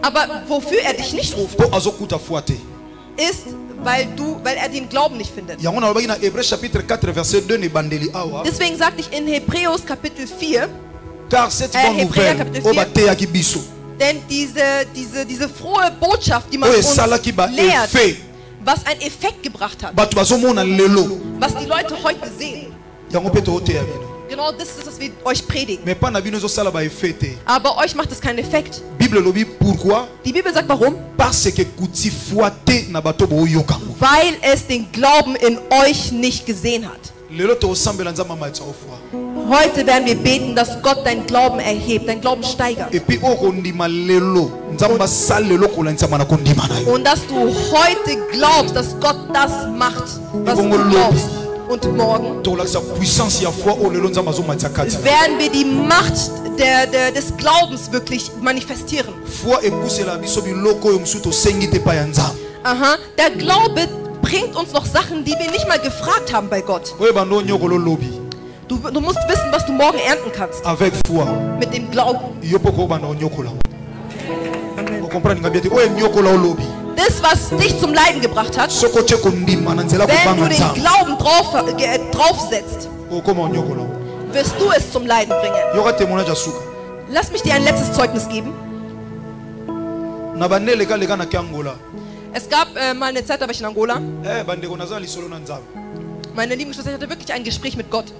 [SPEAKER 7] Aber wofür er dich nicht ruft, ist, weil er den Glauben nicht findet. Deswegen sagte ich in Hebräus Kapitel 4, denn diese frohe Botschaft, die man uns lehrt, was einen Effekt gebracht hat, was die Leute heute sehen, genau das ist, was wir euch predigen. Aber euch macht es keinen Effekt. Die Bibel sagt warum? Weil es den Glauben in euch nicht gesehen hat. Heute werden wir beten, dass Gott deinen Glauben erhebt, deinen Glauben steigert. Und dass du heute glaubst, dass Gott das macht, was du glaubst. Und morgen werden wir die Macht des Glaubens wirklich manifestieren. Aha, der Glaube bringt uns noch Sachen, die wir nicht mal gefragt haben bei Gott. Du musst wissen, was du morgen ernten kannst. Mit dem Glauben. Das, was dich zum Leiden gebracht hat, wenn du den Glauben draufsetzt, wirst du es zum Leiden bringen. Lass mich dir ein letztes Zeugnis geben. Es gab mal eine Zeit, da war ich in Angola. Meine lieben Geschwister, ich hatte wirklich ein Gespräch mit Gott.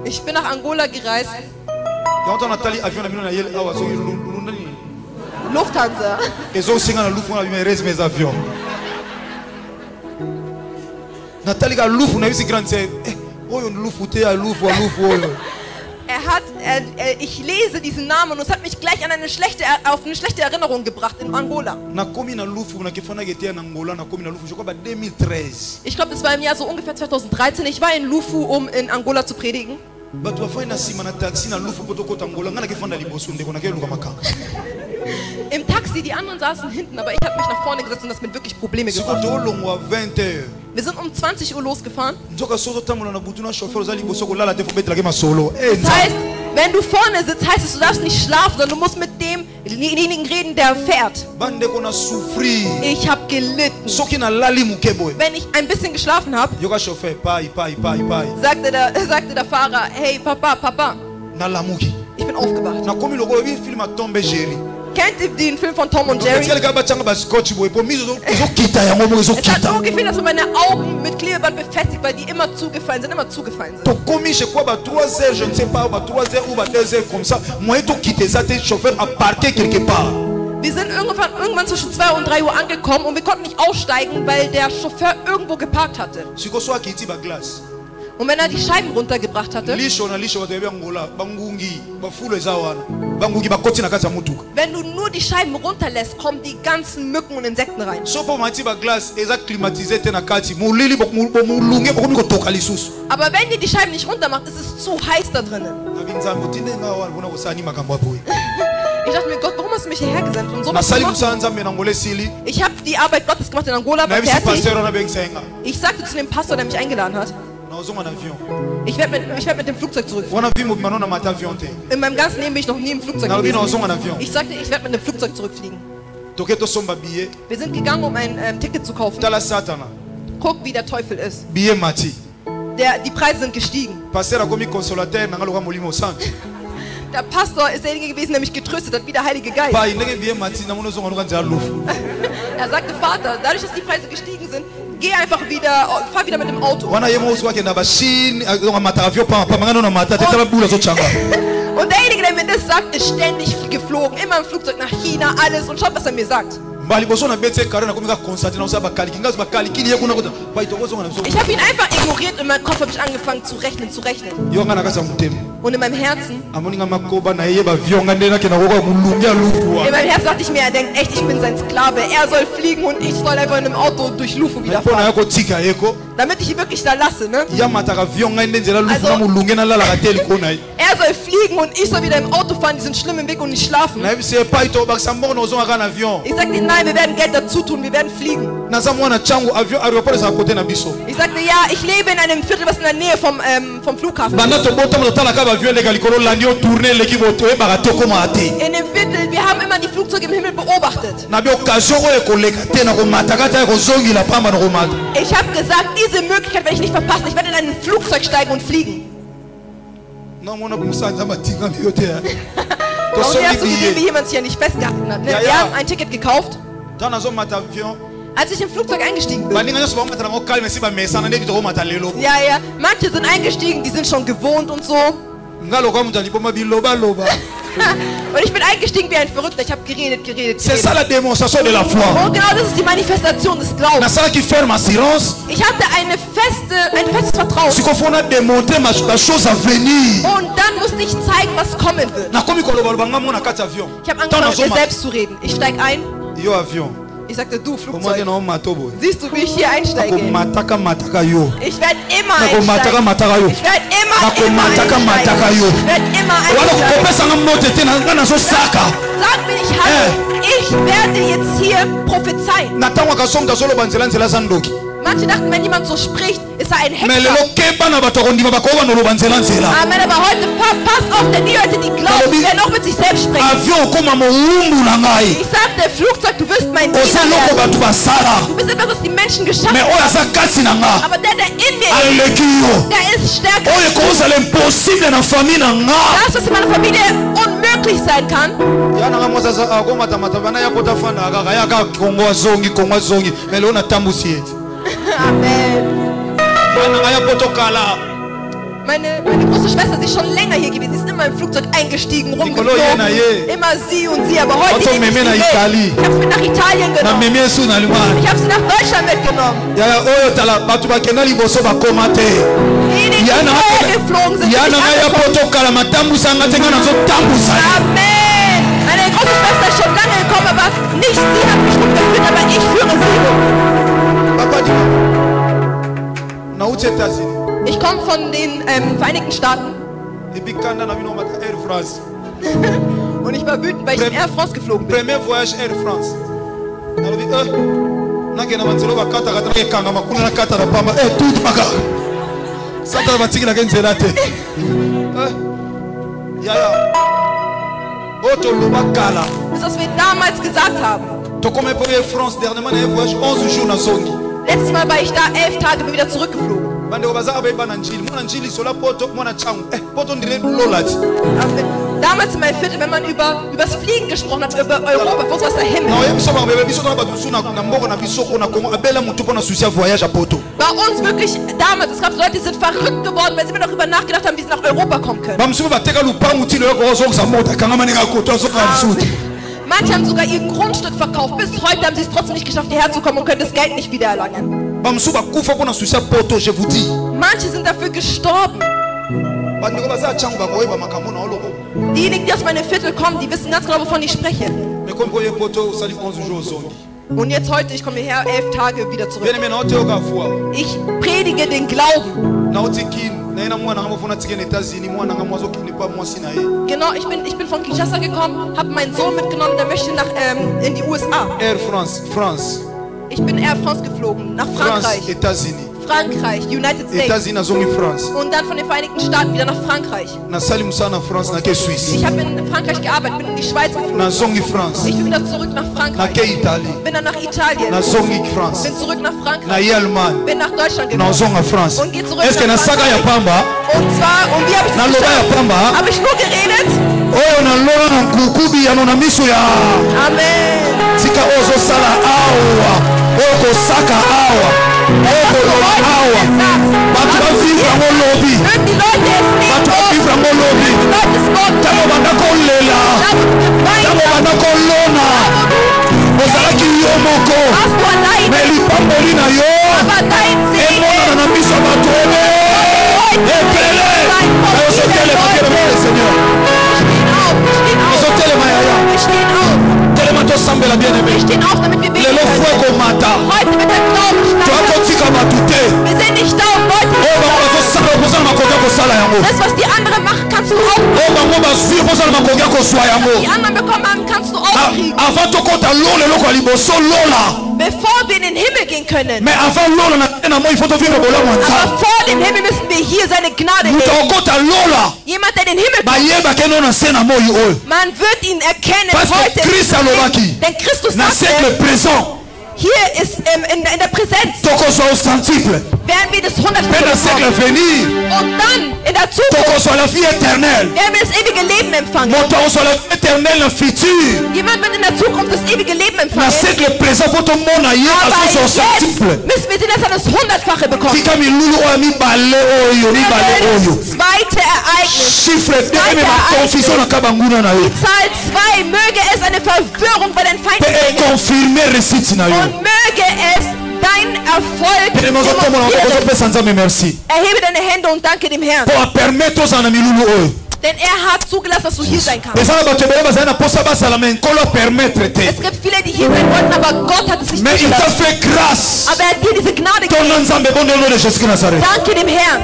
[SPEAKER 7] Ich bin nach Angola gereist. Lufthansa. Ich lese diesen Namen und es hat mich gleich auf eine schlechte Erinnerung gebracht in Angola. Ich glaube, das war im Jahr so ungefähr 2013. Ich war in Lufu, um in Angola zu predigen. Im Taxi, die anderen saßen hinten, aber ich habe mich nach vorne gesetzt und das mit wirklich Probleme gebracht. Wir sind um 20 Uhr losgefahren. Das heißt, wenn du vorne sitzt, heißt es, du darfst nicht schlafen, sondern du musst mit demjenigen reden, der fährt. Ich habe gelitten. Wenn ich ein bisschen geschlafen habe, sagte der Fahrer, hey Papa, ich bin aufgewacht. Kennt ihr den Film von Tom und Jerry? Es hat ungefähr, dass meine Augen mit Klebeband befestigt, weil die immer zugefallen sind. Wir sind irgendwann zwischen 2 und 3 Uhr angekommen und wir konnten nicht aussteigen, weil der Chauffeur irgendwo geparkt hatte. Und wenn er die Scheiben runtergebracht hatte, wenn du nur die Scheiben runterlässt, kommen die ganzen Mücken und Insekten rein. Aber wenn ihr die Scheiben nicht runter macht, ist es zu heiß da drinnen. Ich dachte mir, Gott, warum hast du mich hierher gesendet? Um sowas zu machen? Ich habe die Arbeit Gottes gemacht in Angola, war fertig. Ich sagte zu dem Pastor, der mich eingeladen hat, ich werde mit dem Flugzeug zurückfliegen. In meinem ganzen Leben bin ich noch nie im Flugzeug gewesen. Ich sagte, ich werde mit dem Flugzeug zurückfliegen. Wir sind gegangen, um ein Ticket zu kaufen. Guck, wie der Teufel ist. Die Preise sind gestiegen. Der Pastor ist derjenige gewesen, der mich getröstet hat, wie der Heilige Geist. Er sagte, Vater, dadurch, dass die Preise gestiegen sind, geh einfach wieder, fahr wieder mit dem Auto. Und derjenige, der mir das sagt, ist ständig geflogen, immer im Flugzeug nach China, alles, und schaut, was er mir sagt. Ich habe ihn einfach ignoriert, in meinem Kopf habe ich angefangen zu rechnen. Und in meinem Herzen dachte ich mir, er denkt echt, ich bin sein Sklave. Er soll fliegen und ich soll einfach in einem Auto durch Lufu wieder fahren. Damit ich ihn wirklich da lasse, ne? Also, er soll fliegen und ich soll wieder im Auto fahren, diesen schlimmen Weg und nicht schlafen. Ich sagte, nein, wir werden Geld dazu tun, wir werden fliegen. Ich sagte, ja, ich lebe in einem Viertel, was in der Nähe vom Flughafen ist. In dem Viertel, wir haben immer die Flugzeuge im Himmel beobachtet. Ich habe gesagt, diese Möglichkeit werde ich nicht verpassen. Ich werde in ein Flugzeug steigen und fliegen. Warum hast du gesehen, wie jemand sich hier nicht festgehalten hat? Ne? Wir haben ein Ticket gekauft. Als ich im Flugzeug eingestiegen bin. Manche sind eingestiegen, die sind schon gewohnt und so. Und ich bin eingestiegen wie ein Verrückter. Ich habe geredet. C'est ça la démonstration de la foi. Und genau das ist die Manifestation des Glaubens. Ich hatte ein festes Vertrauen. Und dann musste ich zeigen, was kommen wird. Ich habe angefangen, mir selbst zu reden. Ich steige ein. Ich sagte, du Flugzeug, siehst du, wie ich hier einsteige? Ich werde immer einsteigen. Sag mir nicht hallo. Ich werde jetzt hier prophezeien. Manche dachten, wenn jemand so spricht, ist er ein Hexer. Amen, aber heute passt auf, denn die Leute, die glauben, werden auch mit sich selbst sprechen. Ich sagte, Flugzeug, du wirst mein Diener werden. Du bist etwas, was die Menschen geschaffen haben. Aber der in mir ist, der ist stärker. Das, was in meiner Familie unmöglich sein kann. Amen. Meine große Schwester, sie ist schon länger hier gewesen. Sie ist immer im Flugzeug eingestiegen, rumgeflogen. Immer sie und sie, aber heute nicht. Ich habe sie mit nach Italien genommen. Ich habe sie nach Deutschland mitgenommen. Die vorher geflogen sind. Amen. Meine große Schwester ist schon lange gekommen, aber nicht sie hat mich rumgeführt, aber ich führe sie rum. Ich komme von den Vereinigten Staaten. Und ich war wütend, weil ich in Air France geflogen bin.
[SPEAKER 4] Premier voyage Air France.
[SPEAKER 7] Das, was wir damals gesagt haben. Letztes Mal war ich da 11 Tage, bin wieder zurückgeflogen. Damals in meinem Viertel, wenn man über das Fliegen gesprochen hat, über Europa, wo ist das der Himmel? Bei uns wirklich damals, es gab Leute, die sind verrückt geworden, weil sie mir darüber nachgedacht haben, wie sie nach Europa kommen können. Manche haben sogar ihr Grundstück verkauft. Bis heute haben sie es trotzdem nicht geschafft, hierher zu kommen und können das Geld nicht wieder erlangen. Manche sind dafür gestorben. Diejenigen, die aus meinem Viertel kommen, die wissen ganz genau, wovon ich spreche. Und jetzt heute, ich komme hierher 11 Tage wieder zurück. Ich predige den Glauben. Genau, ich bin von Kinshasa gekommen, habe meinen Sohn mitgenommen, der möchte in die USA.
[SPEAKER 4] Air France, France.
[SPEAKER 7] Ich bin Air France geflogen, nach Frankreich.
[SPEAKER 4] France, États-Unis.
[SPEAKER 7] Frankreich, United States. Und dann von den Vereinigten Staaten wieder nach Frankreich. Ich habe in Frankreich gearbeitet, bin in die Schweiz geflogen. Ich bin wieder zurück nach Frankreich. Bin dann nach Italien. Bin zurück nach Frankreich. Bin nach Deutschland gekommen. Und gehe zurück nach Frankreich. Und wie habe ich das geschafft? Habe ich nur geredet? Wir stehen auf, damit wir beten können. Heute wird der Glauben stark. Wir sind nicht da, um Leute zu das, was die anderen machen, kannst du auch machen. Die anderen bekommen haben, kannst du auch kriegen. Bevor wir in den Himmel gehen können. Aber vor dem Himmel müssen wir hier seine Gnade nehmen. Jemand, der den Himmel kommt, man wird ihn erkennen heute. Denn Christus sagt, hier ist in der Präsenz. Werden wir das 100 bekommen. Und dann in der Zukunft werden wir das ewige Leben empfangen. Jemand wird in der Zukunft das ewige Leben empfangen. Aber jetzt müssen wir sehen, dass er das 100-fache bekommt. Zweite Ereignis. Die Zahl 2 möge es eine Verwirrung bei den Feinden bringen. Und möge es dein Erfolg demonstrieren. Erhebe deine Hände und danke dem Herrn. Denn er hat zugelassen, dass du hier sein kannst. Es gibt viele, die hier sein wollten, aber Gott hat es nicht zugelassen. Aber er hat dir diese Gnade gegeben. Danke dem Herrn.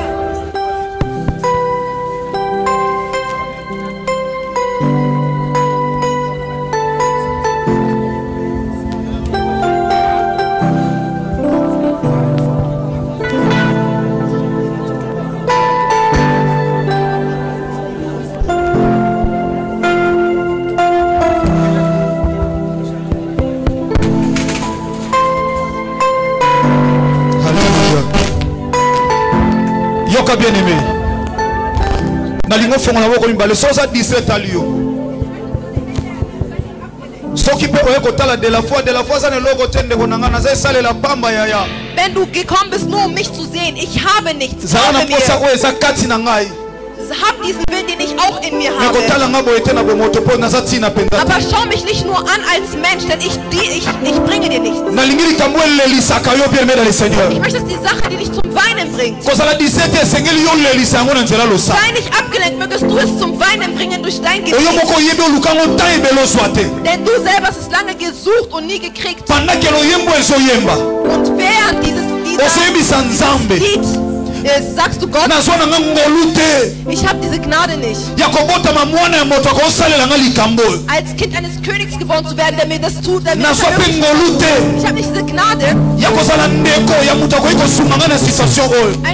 [SPEAKER 4] Bien aimé. Nalingo fonga na ko soza 17 alio. Soki pe oyeko tala de la foi ça ne logo tende konanga na sale la pamba ya.
[SPEAKER 7] Wenn du gekommen bist nur um mich zu sehen, ich habe nichts.
[SPEAKER 4] Zana posa ko esa kati na ngai.
[SPEAKER 7] Hab diesen Willen, den ich auch in mir habe. Aber schau mich nicht nur an als Mensch, denn ich bringe dir nichts. Ich möchte, dass die Sache, die dich zum Weinen bringt. Sei nicht abgelenkt, mögest du es zum Weinen bringen durch dein Gebet. Denn du selber hast es lange gesucht und nie gekriegt. Und während dieses Lied sagst du Gott, ich habe diese Gnade nicht. Als Kind eines Königs geboren zu werden, der mir das tut, der mir das ermöglicht. Ich habe nicht diese Gnade, ein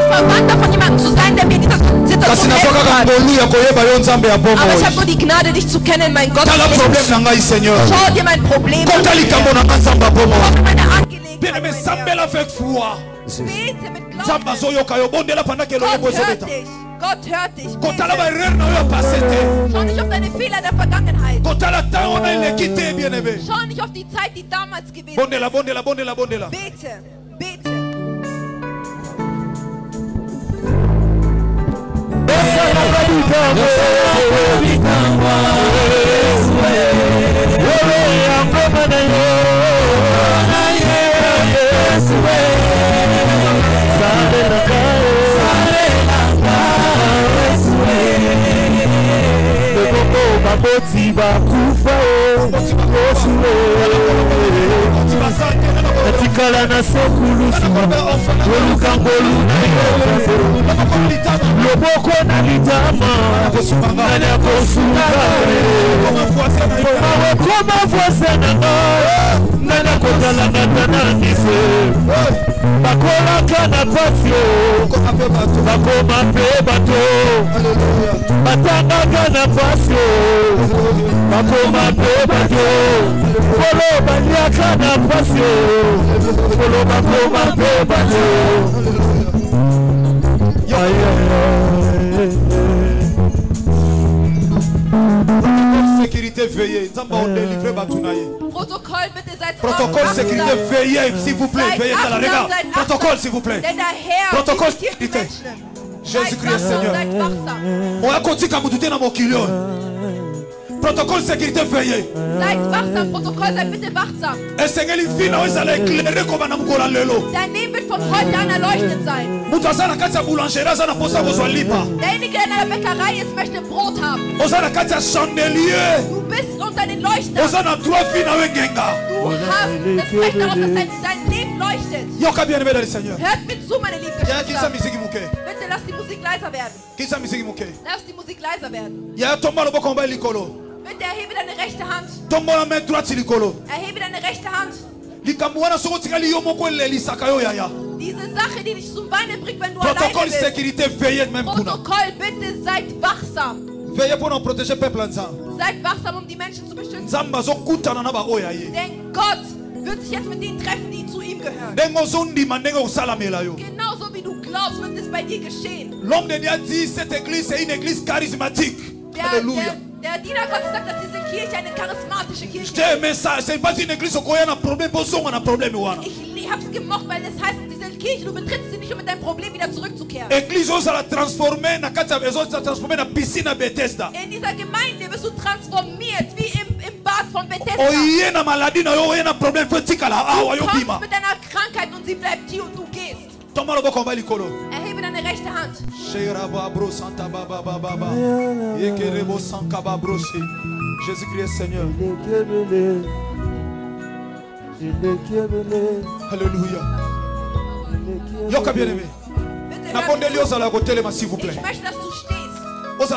[SPEAKER 7] Verwandter von jemandem zu sein, der mir in dieser Situation helfen kann. Aber ich habe nur die Gnade, dich zu kennen, mein Gott. Schau dir mein Problem an. Schau dir meine Angelegenheit. Bete mit Glauben. Gott hört dich. Schau nicht auf deine Fehler der Vergangenheit. Schau nicht auf die Zeit, die damals gewesen ist. Bete, bete.
[SPEAKER 8] Natikala na sokulusu olukangolu loboko na litama nani akosunga koma voisin nanga nani akotalanga tananise bakolaka na pasio bakoma mpe bato batangaka na pasio bakoma mpe bato polo baliaka na pasio polo bakoma mpe bato.
[SPEAKER 4] Sécurité veillez,
[SPEAKER 7] Protocole, bitte seid
[SPEAKER 4] protocole sécurité veillez, s'il vous plaît, veillez à la regarde. Protocole s'il vous plaît. Protocole sécurité. Jésus-Christ Seigneur. On a continué à me dans mon kilo. Protocole sécurité veillez.
[SPEAKER 7] Seid wachsam, Protokoll, seid bitte wachsam.
[SPEAKER 4] Et Seigneur, il finit à éclairer comme un amour à l'élo.
[SPEAKER 7] Dein Leben wird von heute an erleuchtet sein.
[SPEAKER 4] Mutazana katia boulangerie, zana posa bozwa lipa.
[SPEAKER 7] Derjenige, der in einer Bäckerei ist, möchte Brot haben.
[SPEAKER 4] Ozana katia chandelier.
[SPEAKER 7] Du bist unter den Leuchtern.
[SPEAKER 4] Ozana trois filles na wengenga.
[SPEAKER 7] Du hast das Recht darauf, dass dein Leben leuchtet.
[SPEAKER 4] Yoka bien aimé dans le Seigneur.
[SPEAKER 7] Hört mir zu, meine lieben Geschwister.
[SPEAKER 4] Bitte
[SPEAKER 7] Bitte lass die Musik leiser werden.
[SPEAKER 4] Kisa misiki muke.
[SPEAKER 7] Lass die Musik leiser werden.
[SPEAKER 4] Ya tomba lobo komba likolo.
[SPEAKER 7] Bitte erhebe deine rechte Hand.
[SPEAKER 4] Tomba la main droite likolo.
[SPEAKER 7] Erhebe deine rechte Hand.
[SPEAKER 4] Likamwana soko tikali yo moko lelisaka yo yaya.
[SPEAKER 7] Diese Sache, die dich zum Weinen bringt, wenn du
[SPEAKER 4] Protocole
[SPEAKER 7] alleine bist.
[SPEAKER 4] sécurité veillez même kuna.
[SPEAKER 7] Protokoll, bitte seid wachsam.
[SPEAKER 4] Veillez pour nous protéger peuple ensemble.
[SPEAKER 7] Seid wachsam, um die Menschen zu beschützen.
[SPEAKER 4] Zamba zo kutana na ba oya ye.
[SPEAKER 7] Denn Gott wird sich jetzt mit denen treffen, die zu ihm gehören.
[SPEAKER 4] Dengo zondi mandengo usalamela yo.
[SPEAKER 7] Genauso wie du glaubst, wird es bei dir geschehen.
[SPEAKER 4] L'homme de Dieu a dit cette église est une église charismatique. Alléluia.
[SPEAKER 7] Der Diener Gottes sagt, dass diese Kirche eine charismatische Kirche ist.
[SPEAKER 4] C'est pas une église où il y a un problème, un problème.
[SPEAKER 7] Ich hab's gemocht, weil es heißt, diese Kirche, du betrittst sie nicht, um mit deinem Problem wieder zurückzukehren.
[SPEAKER 4] Église où ça la transformer, na transformer na piscine à Bethesda.
[SPEAKER 7] In dieser Gemeinde wirst du transformiert, wie im Bad von Bethesda.
[SPEAKER 4] Oh, il y a na maladie, na yo, il y a un problème, faut tika la awa yo bima.
[SPEAKER 7] Du kommst mit deiner Krankheit und sie bleibt hier und du gehst. Erhebe deine rechte Hand.
[SPEAKER 4] Jésus-Christ Seigneur. Alléluia. Yoka bien aimé. S'il vous plaît.
[SPEAKER 7] Ich möchte, dass du stehst. Bitte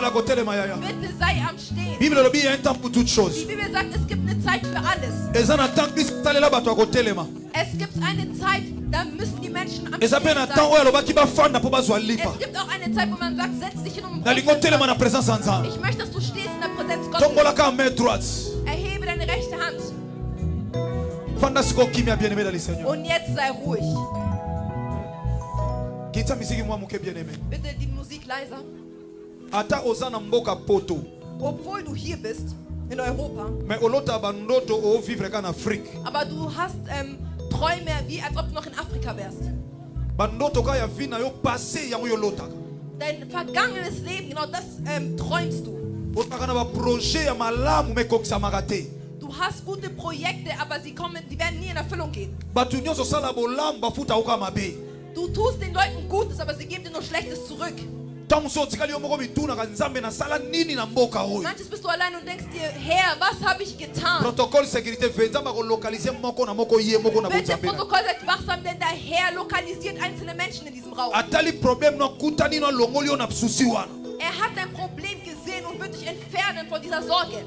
[SPEAKER 7] sei am Stehen.
[SPEAKER 4] Bible il y a un temps pour toutes choses.
[SPEAKER 7] Die Bibel sagt, es gibt eine Zeit für alles.
[SPEAKER 4] Es
[SPEAKER 7] gibt eine Zeit, da müssen die Menschen am
[SPEAKER 4] Stehen sein.
[SPEAKER 7] Es gibt auch eine Zeit, wo man sagt, setz dich hin und ich möchte, dass du stehst in der Präsenz Gottes. Erhebe deine rechte Hand. Und jetzt sei ruhig. Bitte die Musik leiser. Obwohl du hier bist, in Europa, aber du hast Träume, wie als ob du noch in Afrika wärst. Dein vergangenes Leben, genau das träumst du. Du hast gute Projekte, aber die werden nie in Erfüllung gehen. Du tust den Leuten Gutes, aber sie geben dir nur Schlechtes zurück. Manches bist du allein und denkst dir, Herr, was habe ich getan?
[SPEAKER 4] Protocole sécurité localiser moko na moko ye moko na
[SPEAKER 7] Welches Protokoll seid wachsam, denn der Herr lokalisiert einzelne Menschen in diesem Raum.
[SPEAKER 4] Atali problem no kutani no longoli na susi wana.
[SPEAKER 7] Er hat ein Problem gesehen und wird dich entfernen von dieser Sorge.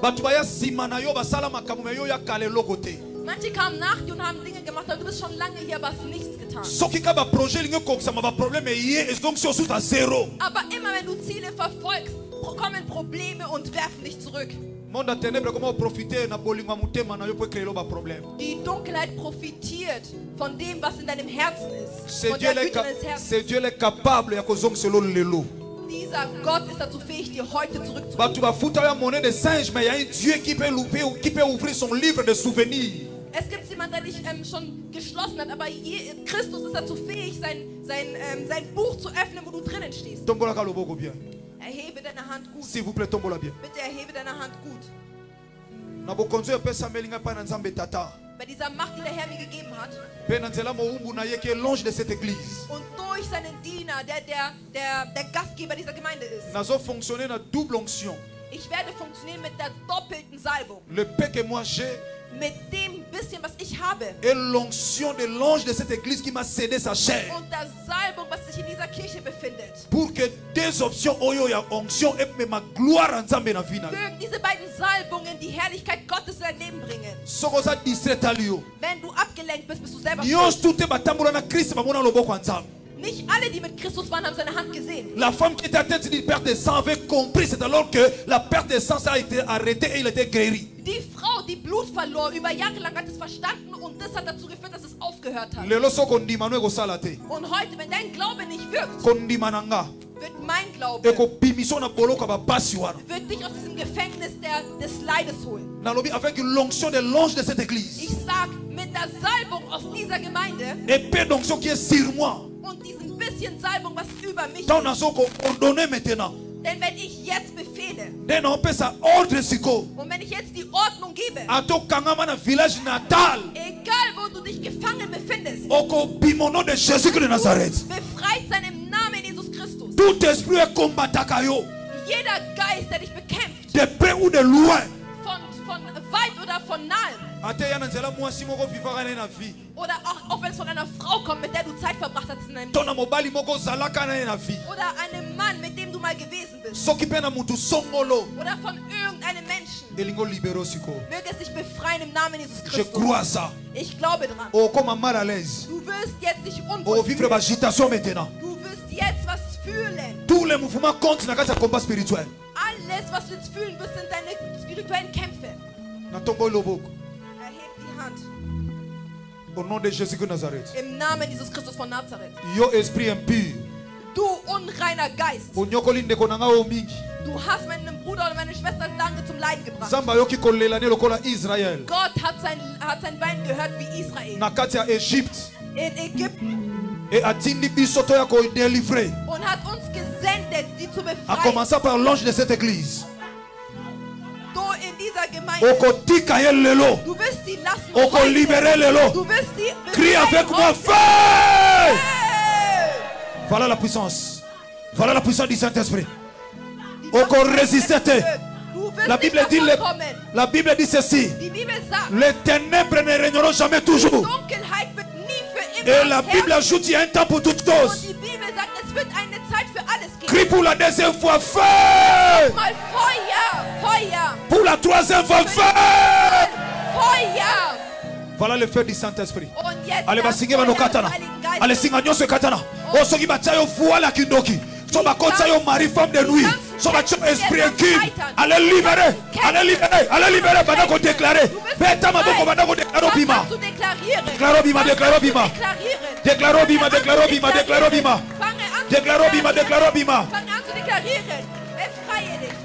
[SPEAKER 4] Batu baya sima na yo basala makambo me yo ya kale lokote.
[SPEAKER 7] Manche kamen nach dir und haben Dinge gemacht, aber du bist schon lange hier, aber hast nichts getan. Aber immer wenn du Ziele verfolgst, kommen Probleme und werfen dich zurück. Die Dunkelheit profitiert von dem, was in deinem Herzen ist. Von der Güte des Herzens. Dieser Gott ist dazu fähig, dir heute zurückzugeben. Es gibt jemanden, der dich schon geschlossen hat, aber Christus ist dazu fähig, sein Buch zu öffnen, wo du drinnen stehst. Erhebe deine Hand gut.
[SPEAKER 4] S'il vous plaît, tombola bien.
[SPEAKER 7] Bitte erhebe deine Hand gut. Bei dieser Macht, die der Herr mir gegeben hat. Und durch seinen Diener, der Gastgeber dieser Gemeinde ist. Ich werde funktionieren mit der doppelten Salbung.
[SPEAKER 4] Le paix que moi j'ai.
[SPEAKER 7] Mit dem bisschen, was ich habe.
[SPEAKER 4] Et l'onction de l'ange de cette église qui m'a cédé sa chair.
[SPEAKER 7] Und der Salbung, was sich in dieser Kirche befindet.
[SPEAKER 4] Pour que deux options oyo ya onction et ma gloire en Nzambe na vie na.
[SPEAKER 7] Mögen diese beiden Salbungen die Herrlichkeit Gottes in dein Leben bringen.
[SPEAKER 4] Sokoza distrait alio.
[SPEAKER 7] Wenn du abgelenkt bist, bist du selber
[SPEAKER 4] schuld. Tout batambola na Christ ba mona loboko Nzambe.
[SPEAKER 7] Nicht alle, die mit Christus waren, haben seine Hand gesehen.
[SPEAKER 4] La femme qui était atteinte d'une perte de sang avait compris. C'est alors que la perte de sang a été arrêtée et il était guéri.
[SPEAKER 7] Die Frau, die Blut verlor, über Jahre lang hat es verstanden und das hat dazu geführt, dass es aufgehört hat.
[SPEAKER 4] Und
[SPEAKER 7] heute, wenn dein Glaube nicht wirkt, wird mein Glaube wird dich aus diesem Gefängnis des Leides holen.
[SPEAKER 4] Avec l'onction de l'ange de cette église.
[SPEAKER 7] Ich sag, mit der Salbung aus dieser Gemeinde
[SPEAKER 4] épée d'onction qui est sur moi.
[SPEAKER 7] Und diesem bisschen Salbung, was über mich
[SPEAKER 4] ist.
[SPEAKER 7] Denn wenn ich jetzt befehle
[SPEAKER 4] und
[SPEAKER 7] wenn ich jetzt die Ordnung gebe, egal wo du dich gefangen befindest, befreit sein im Namen Jesus Christus. Jeder Geist, der dich bekämpft, von weit oder von nahem, oder auch wenn es von einer Frau kommt, mit der du Zeit verbracht hast in deinem Leben, oder einem Mann, mit dem du mal gewesen bist, oder von irgendeinem Menschen, möge es dich befreien im Namen Jesus Christus. Ich glaube dran. Du wirst jetzt dich unwohl fühlen. Du wirst jetzt was fühlen.
[SPEAKER 4] Tous les mouvements comptent dans le combat spirituel.
[SPEAKER 7] Alles, was du jetzt fühlen wirst, sind deine spirituellen Kämpfe. Erheb die Hand.
[SPEAKER 4] Au nom de Jésus de Nazareth.
[SPEAKER 7] Im Namen Jesus Christus von Nazareth.
[SPEAKER 4] Yo esprit impur.
[SPEAKER 7] Du unreiner Geist. Du hast meinen Bruder oder meine Schwester lange zum Leiden gebracht. Gott hat sein Wein gehört wie Israel. In Ägypten.
[SPEAKER 4] Et atindi bisoto ya ko délivrer.
[SPEAKER 7] Und hat uns gesendet, die zu befreien.
[SPEAKER 4] A commencer par l'ange de cette église.
[SPEAKER 7] In dieser Gemeinde. Du wirst sie lassen. Du wirst sie
[SPEAKER 4] crie avec moi, feu! Voilà la puissance. Voilà la puissance du Saint-Esprit. La Bible dit ceci. Les ténèbres ne régneront jamais toujours. Et la Bible ajoute qu'il y a un temps pour toutes choses. Crie pour la deuxième fois, feu! Pour la troisième fois, feu! Voilà le feu du Saint-Esprit. Allez, va signer nos katana. Allez, signer ce katana. Oh, ce qui va tailler voilà qui doki. So va continuer au mari femme de nuit. So va tuer esprit inquiet. Allez libérer. Allez libérer. Allez libérer pendant qu'on déclare. Beta ma boko pendant qu'on déclare bima. Déclare bima, déclare bima. Déclare bima, déclare bima, déclare bima. Déclare bima, déclare bima.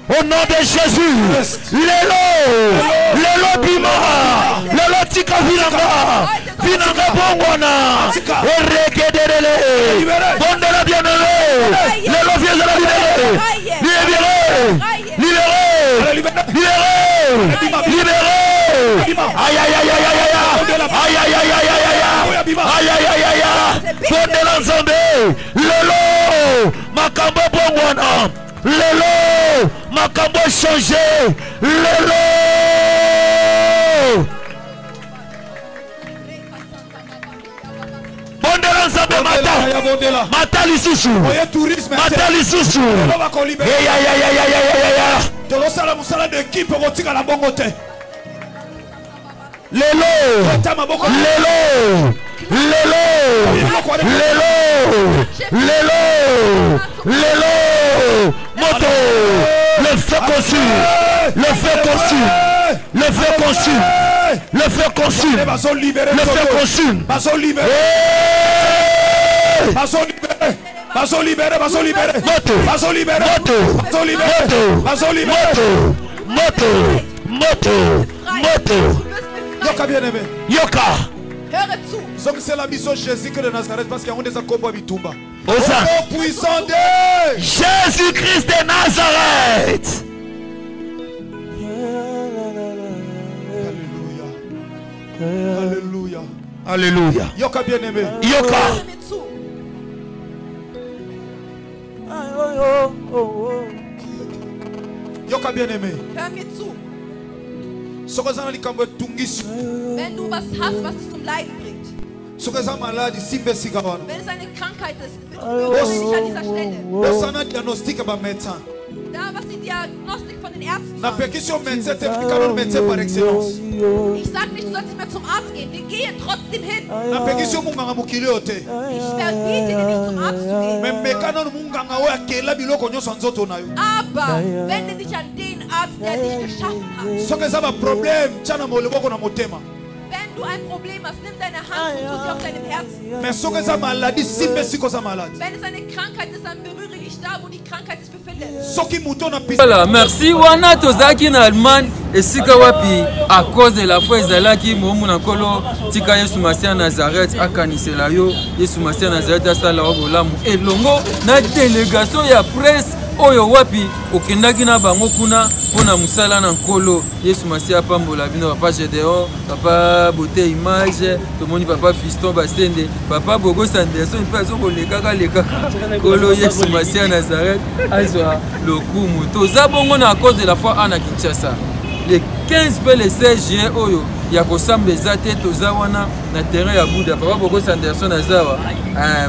[SPEAKER 8] Au nom de Jésus, Lelo Bima, Lelo Tika Vinanga Bongwana, Erekedele, Bondela Bienheureux, Lelo viens de la libérer, libéré, libéré, libéré, libéré, Aïe aïe aïe aïe aïe aïe aïe aïe aïe aïe aïe aïe. Bondela Nzambe. Lelo makambo bongwana. Lelo makambo changé. Lelo. Bondela Nzambe mata. Mata lisusu. Mata lisusu. Aïe aïe aïe aïe aïe aïe.
[SPEAKER 4] Tolosala musala d'équipe rotika la bongote.
[SPEAKER 8] Lelo. Lelo. Lelo. Lelo. Lelo. Moto. Le feu consume. Le feu consume. Le feu consume. Le feu consume. Le feu consume.
[SPEAKER 4] Baso libéré. Baso libéré. Baso libéré. Baso libéré.
[SPEAKER 8] Moto.
[SPEAKER 4] Baso libéré.
[SPEAKER 8] Moto.
[SPEAKER 4] Baso libéré. Baso libéré.
[SPEAKER 8] Moto. Moto. Moto.
[SPEAKER 4] Yoka bien aimé.
[SPEAKER 8] Yoka.
[SPEAKER 4] C'est la mission Jésus que de Nazareth parce qu'il y a des accompagnements bitumba.
[SPEAKER 8] Au
[SPEAKER 4] puissant de
[SPEAKER 8] Jésus-Christ de Nazareth.
[SPEAKER 4] Alléluia.
[SPEAKER 8] Alléluia.
[SPEAKER 4] Yoka bien aimé.
[SPEAKER 8] Yoka.
[SPEAKER 4] Yoka bien aimé.
[SPEAKER 7] Wenn du was hast, was dich zum Leiden bringt. Wenn es eine Krankheit ist, berühre dich an dieser Stelle. Da, was die Diagnostik von den Ärzten sagt. Ich sage nicht, du sollst nicht mehr zum Arzt gehen. Wir gehen trotzdem hin. Ich verbiete dir nicht zum Arzt zu gehen. Aber wende dich an den Arzt, der dich geschaffen hat. Wenn du ein Problem hast, nimm deine Hand und tu sie auf deinem Herzen. Wenn es eine Krankheit ist, dann berühre dich da, wo die Krankheit sich befindet.
[SPEAKER 2] Voilà, merci. Wana tozaki na Allemagne esika wapi à cause de la foi ezalaki momu na kolo tika Yesu Masia Nazareth akanisela yo Yesu Masia Nazareth asala obolamu elongo na délégation ya presse oyo wapi okendaki na bango kuna pona musala na nkolo Yesu Masia pambola bino papa Gédéon papa Beauté Image tomoni papa Fiston Basende papa Bogo Sanderson pe azokolekaka lekaka kolo Yesu Masia Nazareth azwa lokumu toza bongo na cause de la foi ana Kinshasa le 15 pe le 16 juillet oyo ya kosamba ezate toza wana na terrain ya Buda papa Bogo Sanderson azawa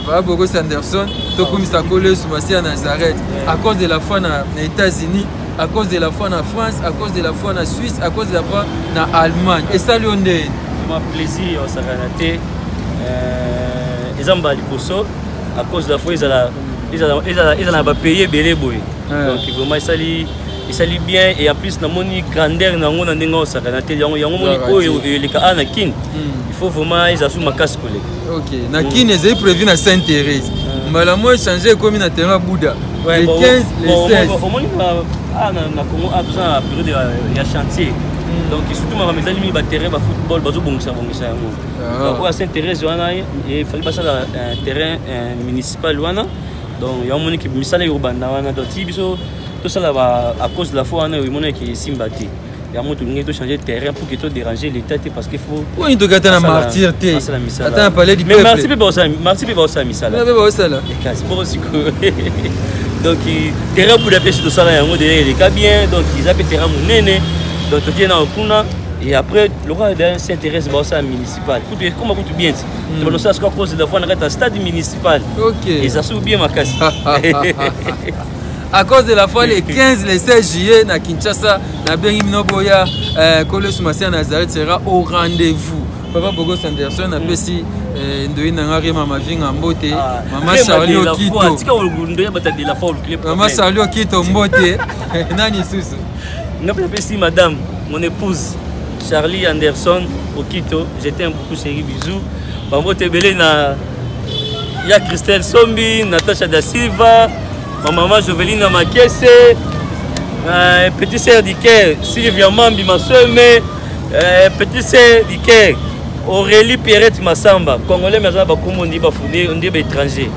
[SPEAKER 2] papa Bogo Sanderson tokumisa kolo Yesu Masia Nazareth à cause de la foi na États-Unis à cause de la foi en France, à cause de la foi en Suisse, à cause de la foi en Allemagne. Et ça, c'est
[SPEAKER 9] un plaisir, ça va être. Ils ont baliposo à cause de la foi, ils ont payé Bélé Boy. Donc, vraiment, il s'allie bien. Et en plus, dans mon grandeur, dans mon endroit, ça va être. Il y a les cas à Nakin. Il faut vraiment, ils assument ma casse collègue. Ok.
[SPEAKER 2] Nakin, ils ont prévu à Sainte-Thérèse. Mais la moi, changé comme une terrain Bouddha. Les 15, les 16.
[SPEAKER 9] na Congo a besoin à période de chantier. Donc surtout ma maison mi ba terrain ba football bazo bongisa yango. Donc à Sainte-Thérèse wana et fallait passer un terrain municipal wana. Donc il y a moni qui misala urbain wana donc biso tout ça là à cause de la foi wana moni qui simbati. Il y a moto ngi to changer terrain pour que to déranger l'état parce qu'il faut
[SPEAKER 2] oui to gata na martyr té. Attends parler du peuple.
[SPEAKER 9] Mais merci pour ça misala.
[SPEAKER 2] Mais pour ça là.
[SPEAKER 9] Bon donc terrain pour la pêche de ça là yango derrière les cas bien donc ils appellent terrain monene donc tu viens au kuna et après le roi s'intéresse à ça municipal comment tout bien tu vois ça ce qu'on cause de la fois on arrête un stade municipal OK et ça sous bien ma casse
[SPEAKER 2] à cause de la fois les 15 les 16 juillet na Kinshasa na bengi minoboya Kolo Yesu Masia Nazareth sera au rendez-vous papa Bogo Sanderson a pesi ndoyi nanga rema mavinga mbote mama Charlie Okito mama Charlie Okito mbote nani susu
[SPEAKER 9] ngapela pesi madame mon épouse Charlie Anderson Okito j'étais un beaucoup chéri bisous bambote belé na ya Christelle Sombi Natasha da Silva ma maman Joveline Makese petit sœur d'Iker Sylvia Mambi ma soeur mais petit sœur d'Iker Aurélie Pierrette Massamba, Congolais, mais on dit étranger.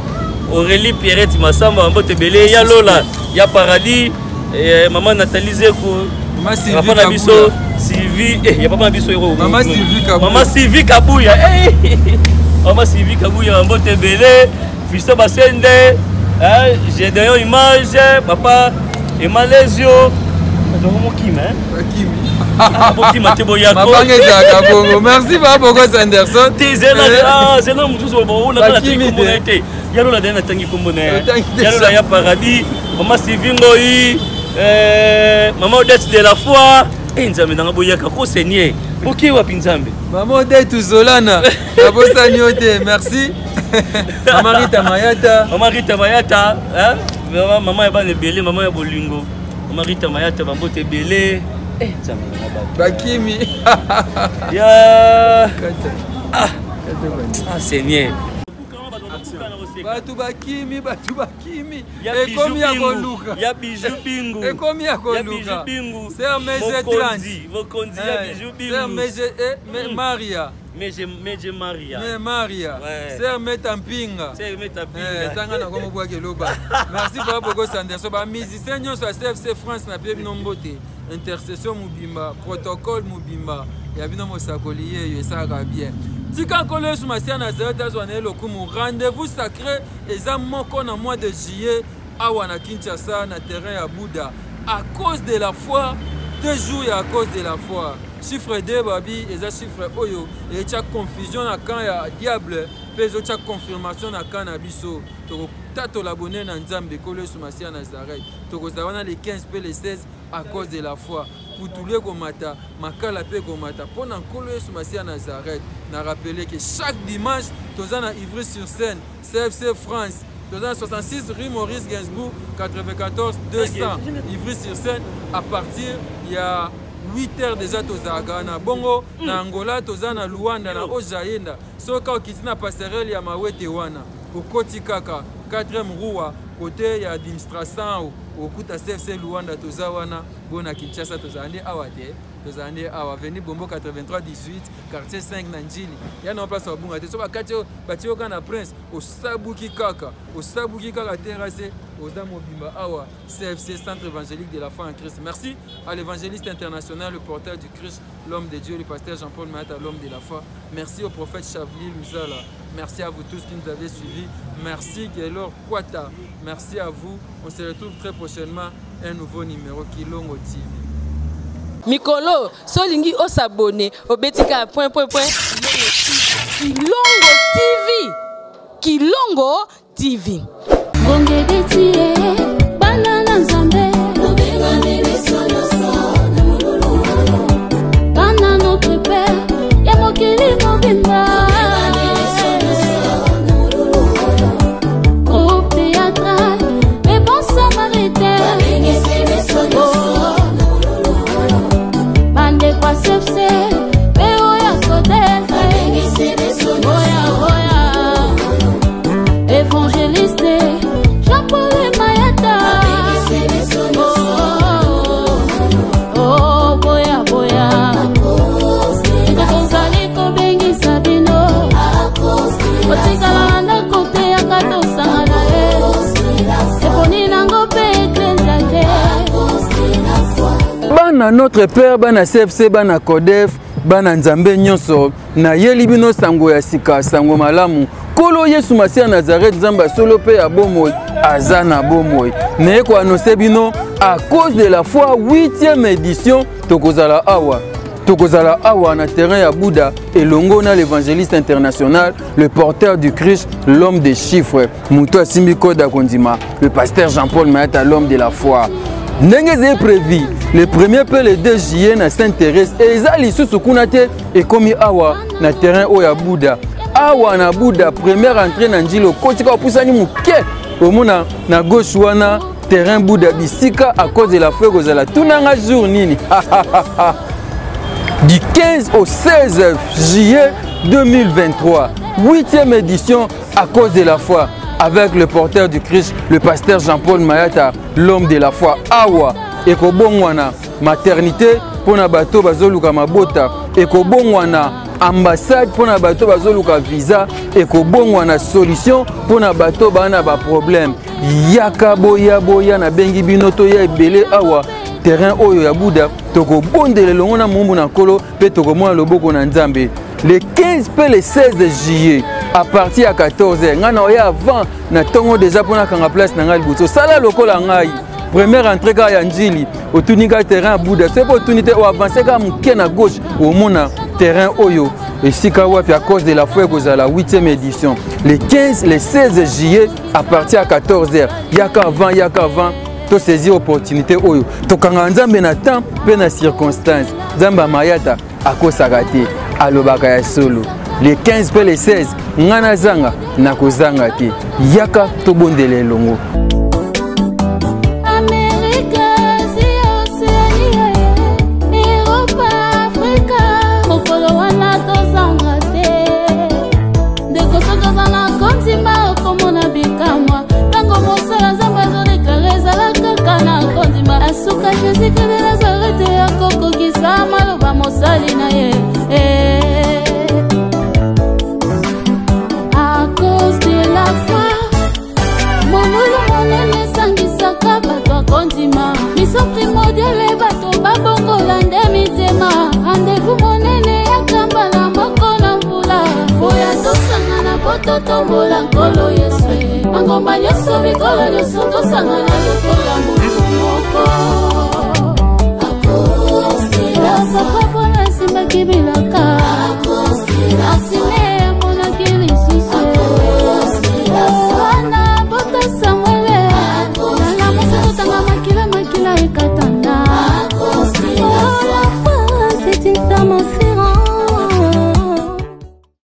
[SPEAKER 9] Aurélie Pierrette Massamba, on bote belé, il y a Lola, il y a Paradis, maman Nathalie Zeko, Sylvie Sylvie, il y a pas mal de choses.
[SPEAKER 2] Maman Sylvie Kabouya.
[SPEAKER 9] Maman Sylvie Kabouya. Maman Sylvie Kabouya, Mbote Belé, Fiston Basende, j'ai des images, papa, Emmanuel Lesio.
[SPEAKER 2] Merci beaucoup Sanderson.
[SPEAKER 9] C'est l'homme tout on a la communauté. Il y a la dernière tangi communauté. Il y a la paradis. Maman Sylvie Ngoyi, maman Odette de la foi. Et Nzambe dans Boyaka ko Seigneur. OK wa Pinzambe.
[SPEAKER 2] Maman Odette Zolana. Merci. Maman Rita Mayata.
[SPEAKER 9] Maman Rita Mayata, hein? Maman ya bana belé, maman ya bolingo. Marita Mayata Bambote Belé.
[SPEAKER 2] Bakimi.
[SPEAKER 9] Ya. Ah, Seigneur.
[SPEAKER 2] Batu Bakimi.
[SPEAKER 9] Et Bijou Bingu.
[SPEAKER 2] Et comme ya Koluka. C'est un mese 30.
[SPEAKER 9] Vokonzi ya Bijou Bingu.
[SPEAKER 2] C'est un mese Maria.
[SPEAKER 9] Maria.
[SPEAKER 2] C'est un Metampinga. Merci beaucoup Sanderson. Musicien nyonso à CFC France na pe nombote. Intercession Mubimba, protocole Mubimba. Ya bino mosakoliye yo ça va bien. Tika kolo sur Masia Nazareth azwane lokumu rendez-vous sacré eza moko na mois de juillet awa na Kinshasa na terrain ya Bouddha à cause de la foi. 2 jours et à cause de la foi. Chiffre 2, babi, et ça chiffre oyo. Et tu as confusion à quand il y a diable. Puis tu as confirmation à quand il y a biso. Tu as l'abonné dans Nzambe, Kolo Soumassia Nazareth. Tu as les 15 et les 16 à cause de la foi. Pour tous les komata, makala pe komata. Pendant Kolo Soumassia Nazareth, on a rappelé que chaque dimanche, tu as Ivry-sur-Seine, CFC France. 66 rue Maurice Gainsbourg, 94 200 Ivry-sur-Seine. À partir, il y a 8 heures déjà tozaga na bongo na Angola tozana Luanda na Ojaenda. Soka okizina passerelle ya mawete wana. Okoti kaka 4e rua côté ya administration okuta CFC Luanda tozawana bona Kinshasa tozande awate. Tozande awa veni Bombo 83 18 quartier 5 na Njili. Ya na place obunga te so bakati batio kana Prince osabuki kaka terrasse Oda Mobimba awa CFC Centre évangélique de la foi en Christ. Merci à l'évangéliste international, le porteur du Christ, l'homme de Dieu, le pasteur Jean-Paul Mayata, l'homme de la foi. Merci au prophète Chavli Luzala. Merci à vous tous qui nous avez suivis. Merci Gaylor Kwata. Merci à vous. On se retrouve très prochainement. Un nouveau numéro Kilongo TV.
[SPEAKER 1] Mikolo, solingi o s'abonner au betika point. Kilongo TV. Kilongo TV. Banana Nzambe. Bana notre père, ya mokili mobimba. Groupe théâtral, les bons samaritains. Bande kwa CFC, Péo ya Kodef. Évangéliste Jean-Paul Mayata. Oh, boya. Tozali kobengisa bino. Otikala na kote ya kato sangana e. Eponi nango pe eklezia te.
[SPEAKER 2] Bana notre père, bana CFC, bana Kodef, bana Nzambe nyonso. Na yeli bino sango ya sika, sango malamu. Kolo Yesu Masia Nazareth Nzamba solo pe ya bomoi azana bomoi. Ne ko annoncer bino à cause de la foi 8e édition tokozala awa na terrain ya Bouddha et longo na l'évangéliste international, le porteur du Christ, l'homme des chiffres, Muto Simbi Koda Kondima, le pasteur Jean-Paul Mayata, l'homme de la foi. Ndenge prévu le 1er pe le 2 juillet na Sainte-Thérèse et ezali susu kunate et komi awa na terrain oya Bouddha. Awa na Bouddha première entrée na Njilo kotika opusani muke omona na gauche wana terrain Bouddha bisika à cause de la foi kozala tunanga jour nini du 15 au 16 juillet 2023 8e édition à cause de la foi avec le porteur du Christ, le pasteur Jean-Paul Mayata, l'homme de la foi. Awa ekobongwana maternité pona bato bazoluka mabota, ekobongwana ambassade pona bato bazoluka visa, ekobongwana solution pona bato bana ba problème. Yaka boya na bengi binoto ya ebele awa terrain oyo ya Bouddha tokobondela longo na mumbu na kolo pe tokomona loboko na Nzambe le 15 pe le 16 juillet à partir à 14h ngana oya avant na tongo déjà pona kanga place na ngali buto sala lokola ngai première entrée ka ya njili otunika terrain Bouddha c'est pour opportunité o avancer ka muke na gauche au mona terrain oyo et sika wapi à cause de la foi que la 8e édition le 15 le 16 juillet à partir à 14h yaka avant to saisir opportunité oyo to kanga Nzambe na temps pe na circonstance Nzamba mayata akosaka te alobaka ya solo le 15 pe le 16 ngana zanga na kozanga te yaka to bondele longo
[SPEAKER 3] Asuka Jésus de Nazareth ya koko kisama loba mosali na ye à cause de la foi monolo monene sangisaka bato akondima miso primordiale bato babongola nde mitema rendez-vous monene ya kamba na moko na mvula oya tosangana po totombola nkolo Yesu mangomba nyonso mikolo nyonso tosangana lokola moko